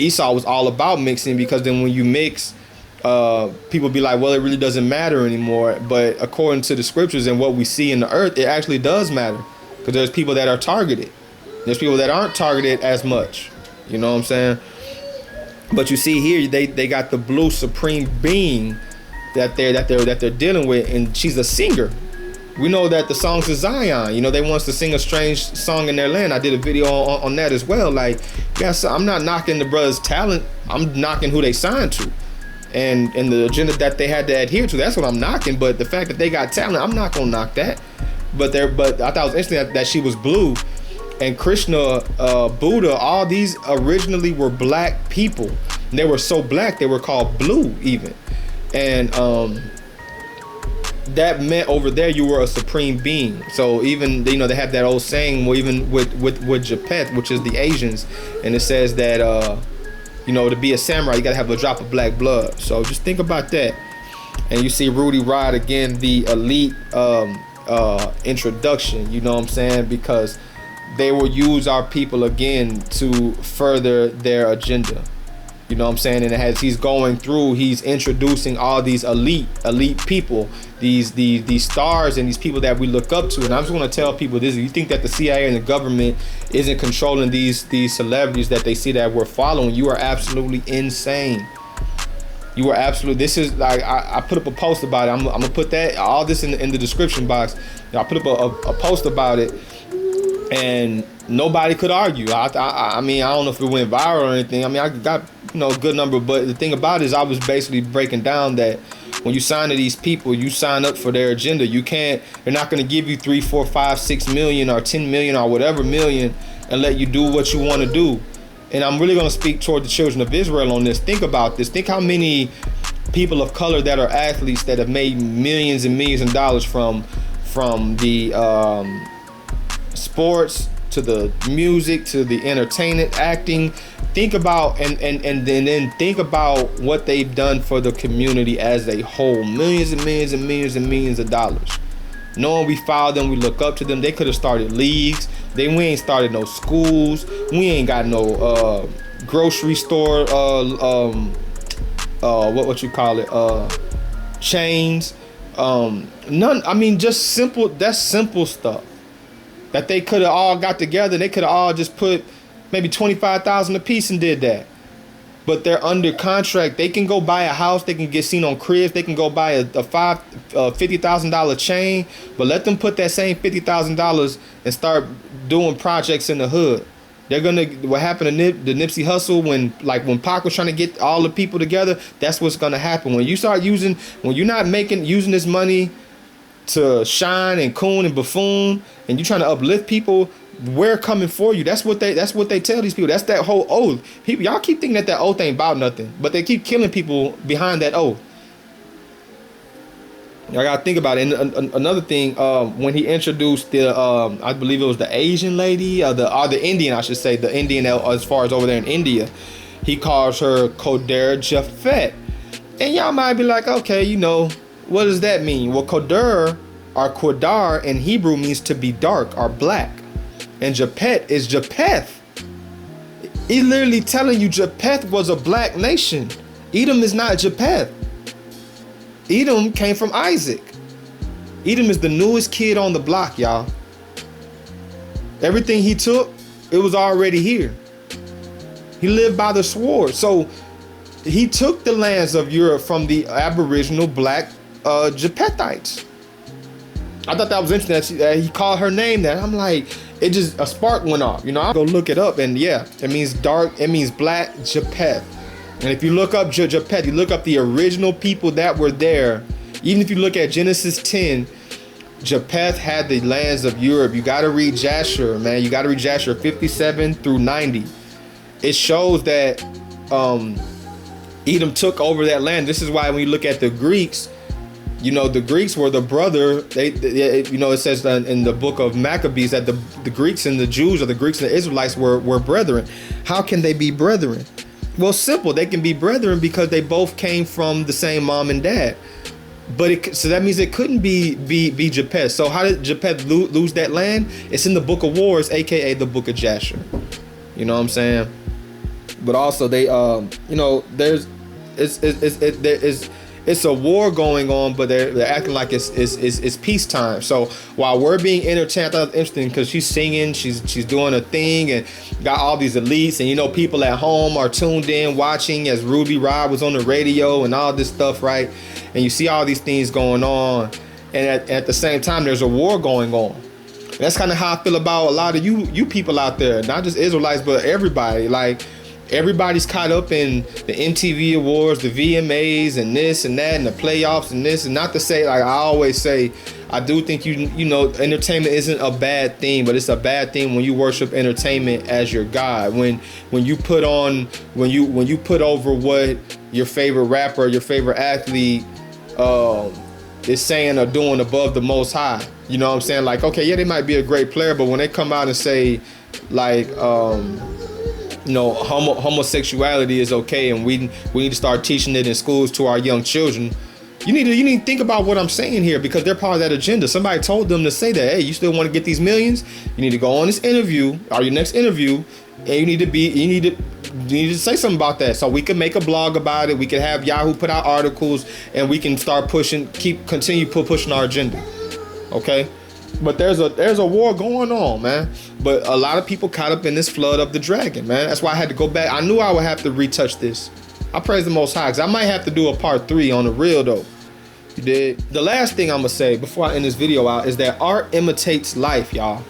Esau was all about mixing, because then when you mix, people be like, well, it really doesn't matter anymore. But according to the scriptures and what we see in the earth, it actually does matter, because there's people that are targeted. There's people that aren't targeted as much. You know what I'm saying? But you see here, they got the blue supreme being that they're dealing with, and she's a singer. We know that the songs of Zion, you know, they want us to sing a strange song in their land. I did a video on that as well. Like, yes, I'm not knocking the brother's talent. I'm knocking who they signed to, and the agenda that they had to adhere to. That's what I'm knocking. But the fact that they got talent, I'm not gonna knock that. But I thought it was interesting that she was blue, and Krishna, Buddha, all these originally were black people. And they were so black they were called blue even, and that meant over there you were a supreme being. So even, you know, they have that old saying, well, even with Japheth, which is the Asians, and it says that you know, to be a samurai you gotta have a drop of black blood. So just think about that. And you see Rudy Rod again, the elite introduction, you know what I'm saying, because they will use our people again to further their agenda. You know what I'm saying? And as he's going through, he's introducing all these elite people, these stars and these people that we look up to. And I'm just going to tell people this: you think that the CIA and the government isn't controlling these celebrities that they see that we're following, you are absolutely insane. You are absolutely. This is like, I put up a post about it. I'm gonna put that, all this in the description box. I put up a post about it, and nobody could argue. I mean, I don't know if it went viral or anything. I mean, I got, you know, a good number, but the thing about it is I was basically breaking down that when you sign to these people, you sign up for their agenda. You can't, they're not going to give you 3, 4, 5, 6 million or 10 million or whatever million and let you do what you want to do. And I'm really going to speak toward the children of Israel on this. Think about this. Think how many people of color that are athletes that have made millions and millions of dollars from the sports to the music to the entertainment, acting. Think about and then think about what they've done for the community as a whole. Millions and millions and millions and millions of dollars. Knowing we follow them, we look up to them. They could have started leagues. We ain't started no schools. We ain't got no grocery store what you call it, chains. None. I mean, just simple. That's simple stuff that they could have all got together. They could have all just put maybe $25,000 a piece and did that. But they're under contract. They can go buy a house. They can get seen on cribs. They can go buy a $50,000 chain. But let them put that same $50,000 and start doing projects in the hood. They're gonna. What happened to the Nipsey Hussle when Pac was trying to get all the people together? That's what's gonna happen when you start using. When you're not using this money to shine and coon and buffoon, and you trying to uplift people, we're coming for you. That's what they tell these people. That's that whole oath. People, y'all keep thinking that oath ain't about nothing, but they keep killing people behind that oath. Y'all gotta think about it. And another thing, when he introduced the, I believe it was the Asian lady, or the Indian, I should say, the Indian as far as over there in India, he calls her Koder Japhet. And y'all might be like, okay, you know, what does that mean? Well, Koder or Kodar in Hebrew means to be dark or black. And Japheth is Japheth. He's literally telling you Japheth was a black nation. Edom is not Japheth. Edom came from Isaac. Edom is the newest kid on the block, y'all. Everything he took, it was already here. He lived by the sword. So he took the lands of Europe from the aboriginal black Japhethites. I thought that was interesting that he called her name that. I'm like, it just, a spark went off. You know, I'll go look it up, and yeah, it means dark, it means black, Japheth. And if you look up Japheth, you look up the original people that were there. Even if you look at Genesis 10, Japheth had the lands of Europe. You got to read Jasher, man. You got to read Jasher 57 through 90. It shows that Edom took over that land. This is why when you look at the Greeks, you know, the Greeks were the brother. They you know, it says in the book of Maccabees that the Greeks and the Jews, or the Greeks and the Israelites were brethren. How can they be brethren? Well, simple. They can be brethren because they both came from the same mom and dad. But so that means it couldn't be Japheth. So how did Japheth lose that land? It's in the Book of Wars, aka the Book of Jasher. You know what I'm saying? but also they there's it's a war going on, but they're acting like it's peacetime. So while we're being entertained, I thought it was interesting because she's singing, she's doing a thing, and got all these elites, and people at home are tuned in watching as Ruby Rod was on the radio and all this stuff, right? And you see all these things going on, and at the same time there's a war going on. And that's kind of how I feel about a lot of you people out there, not just Israelites, but everybody. Like, everybody's caught up in the MTV Awards, the VMAs, and this and that, and the playoffs and this. And not to say, like I always say, I do think entertainment isn't a bad thing, but it's a bad thing when you worship entertainment as your God. When you put over what your favorite rapper, your favorite athlete is saying or doing above the Most High. You know what I'm saying? Like, okay, yeah, they might be a great player, but when they come out and say, like, homosexuality is okay, and we need to start teaching it in schools to our young children. You need to think about what I'm saying here, because they're part of that agenda. Somebody told them to say that. Hey, you still want to get these millions? You need to go on this interview or your next interview, and you need to say something about that, so we can make a blog about it. We can have Yahoo put out articles, and we can start continue pushing our agenda. Okay. But there's a war going on, man. But a lot of people caught up in this flood of the dragon, man. That's why I had to go back. I knew I would have to retouch this. I praise the Most High, because I might have to do a part 3 on the real, though. You did. The last thing I'm going to say before I end this video out is that art imitates life, y'all.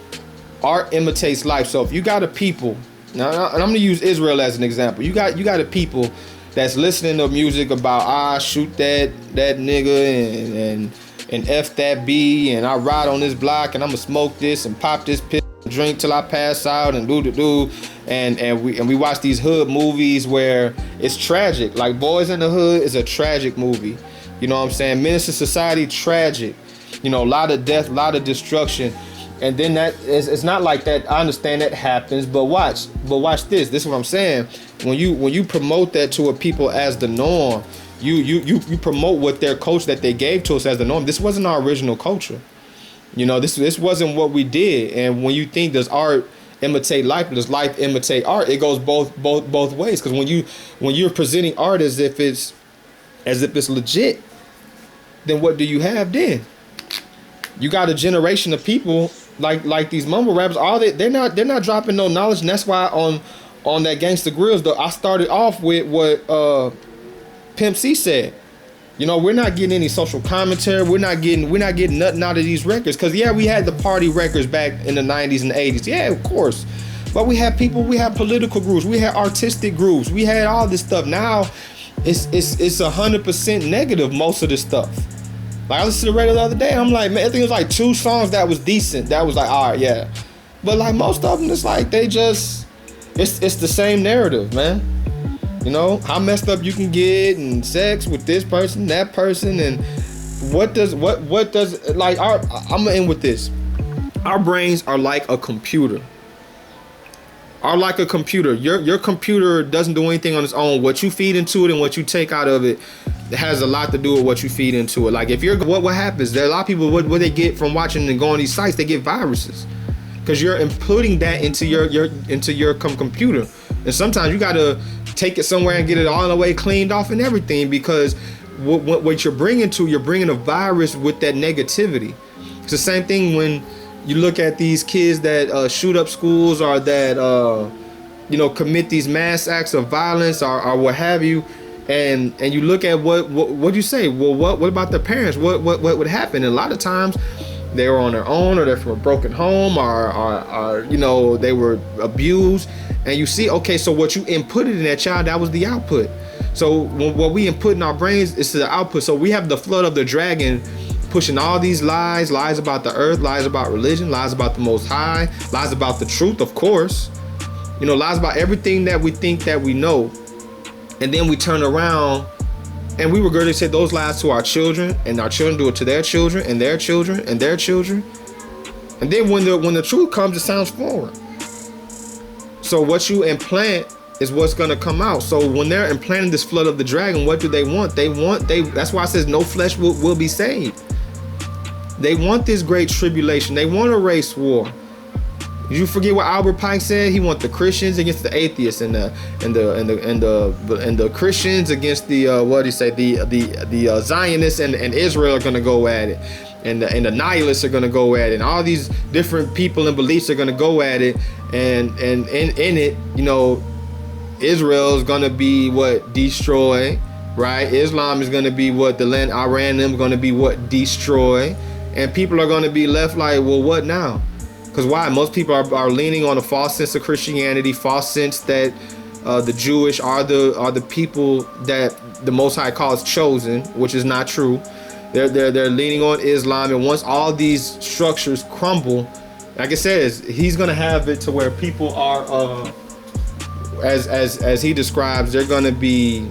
Art imitates life. So if you got a people, now, and I'm going to use Israel as an example. You got a people that's listening to music about, shoot that nigga and F that B, and I ride on this block, and I'ma smoke this and pop this pill, and drink till I pass out, and do, and we watch these hood movies where it's tragic. Like Boys in the Hood is a tragic movie. You know what I'm saying? Menace to Society, tragic. A lot of death, a lot of destruction. And then it's not like that. I understand that happens, but watch this. This is what I'm saying. When you promote that to a people as the norm, you promote what their culture that they gave to us as the norm. This wasn't our original culture. This wasn't what we did. And when you think, does art imitate life, does life imitate art? It goes both ways. Because when you're presenting art as if it's legit, then what do you have then? You got a generation of people like these mumble rappers. They're not dropping no knowledge, and that's why on that Gangsta Grills, though, I started off with what Pimp C said. We're not getting any social commentary. We're not getting nothing out of these records. Cause yeah, we had the party records back in the 90s and the 80s. Yeah, of course. But we had political groups. We had artistic groups. We had all this stuff. Now it's 100% negative, most of this stuff. Like, I listened to the radio the other day. I'm like, man, I think it was like 2 songs that was decent. That was like, all right, yeah. But like most of them, it's like it's the same narrative, man. How messed up you can get, and sex with this person, that person, and what does like I'm gonna end with this. Our brains are like a computer. Your computer doesn't do anything on its own. What you feed into it and what you take out of it has a lot to do with what you feed into it. Like, if what happens? There are a lot of people, what they get from watching and going to these sites, they get viruses, because you're inputting that into your computer. And sometimes you gotta take it somewhere and get it all the way cleaned off and everything, because what you're bringing a virus with that negativity. It's the same thing when you look at these kids that shoot up schools, or that commit these mass acts of violence, or what have you, and you look at what you say. Well, what about the parents? What would happen? And a lot of times they were on their own, or they're from a broken home, or they were abused. And you see, okay, so what you inputted in that child, that was the output. So what we input in our brains is the output. So we have the flood of the dragon pushing all these lies about the earth, lies about religion, lies about the Most High, lies about the truth, of course. Lies about everything that we think that we know. And then we turn around and we regurgitate those lies to our children, and our children do it to their children, and their children, and their children. And then when the truth comes, it sounds foreign. So what you implant is what's gonna come out. So when they're implanting this flood of the dragon, what do they want? That's why it says no flesh will be saved. They want this great tribulation. They want a race war. Did you forget what Albert Pike said? He want the Christians against the atheists, and the Christians against the what did he say? The Zionists and Israel are gonna go at it, and the nihilists are gonna go at it, and all these different people and beliefs are gonna go at it, and in it, you know, Israel is gonna be what? Destroy, right? Islam is gonna be what? The land, Iran, them gonna be what? Destroy, and people are gonna be left like, well, what now? Because why? Most people are leaning on a false sense of Christianity, false sense that the Jewish are the people that the Most High calls chosen, which is not true. They're leaning on Islam, and once all these structures crumble, like it says, he's gonna have it to where people are, as he describes, they're gonna be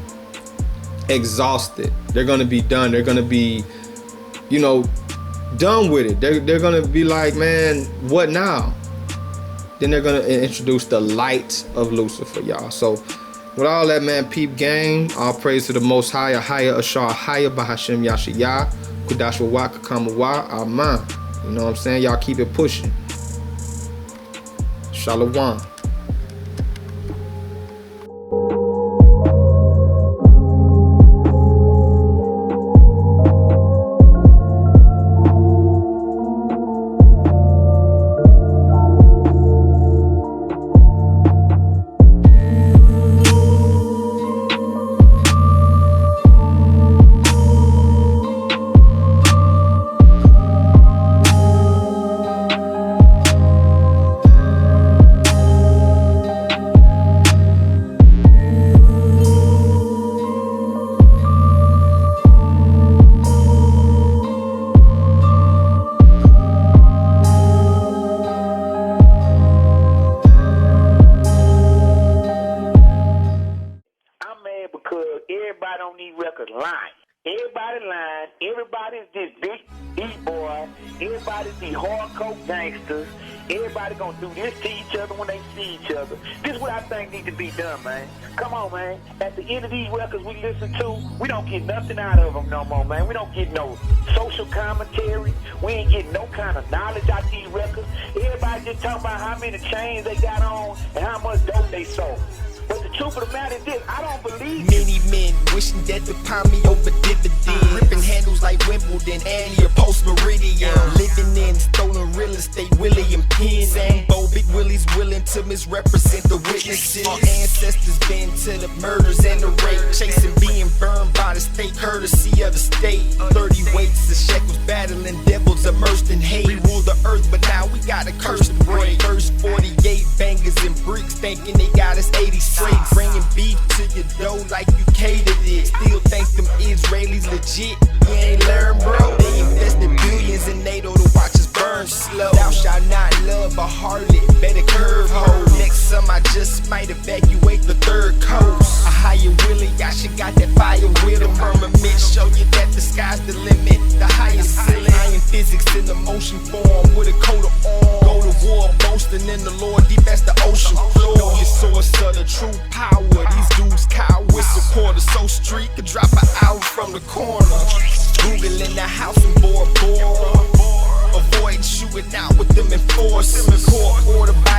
exhausted. They're gonna be done. They're gonna be, you know, done with it. They're gonna be like, man, what now? Then they're gonna introduce the light of Lucifer, y'all. So with all that, man, peep gang, all praise to the Most High, Ahaya Ashar Haya Bahashim Yashiyah, Kudash Wa Kakamawa, Aman. You know what I'm saying? Y'all keep it pushing. Shalom. Everybody gonna do this to each other when they see each other. This is what I think needs to be done, man. Come on, man. At the end of these records we listen to, we don't get nothing out of them no more, man. We don't get no social commentary. We ain't getting no kind of knowledge out these records. Everybody just talking about how many chains they got on and how much dope they sold. But the truth of the matter is this, I don't believe many men wishing death upon me over dividends. Ripping handles like Wimbledon, Annie or Post Meridian. Living in stolen real estate, William Penn. Sambo, Big Willie's willing to misrepresent the witnesses. Our ancestors been to the murders and the rape. Chasing being burned by the state, courtesy of the state. 30 weights of shekels, battling devils immersed in hate. We rule the earth, but now we got a curse to break. First 48 bangers and bricks, thinking they got us 86. Bringing beef to your dough like you catered it. Still think them Israelis legit. You ain't learn, bro. They invested billions in NATO to watch us burn slow. Thou shalt not love a harlot, better curve hoe. Next summer I just might evacuate the third coast. A higher Willie, I should got that fire with him. Firmament show you that the sky's the limit. The highest ceiling. I am physics in the motion form with a coat of arms. Go to war boasting in the Lord deep as the ocean floor. Know your source of the true power. These dudes cowards. Supporters so street could drop an out from the corner. Google in the house and Bora Bora. Avoid shooting out with them enforcers. Court order by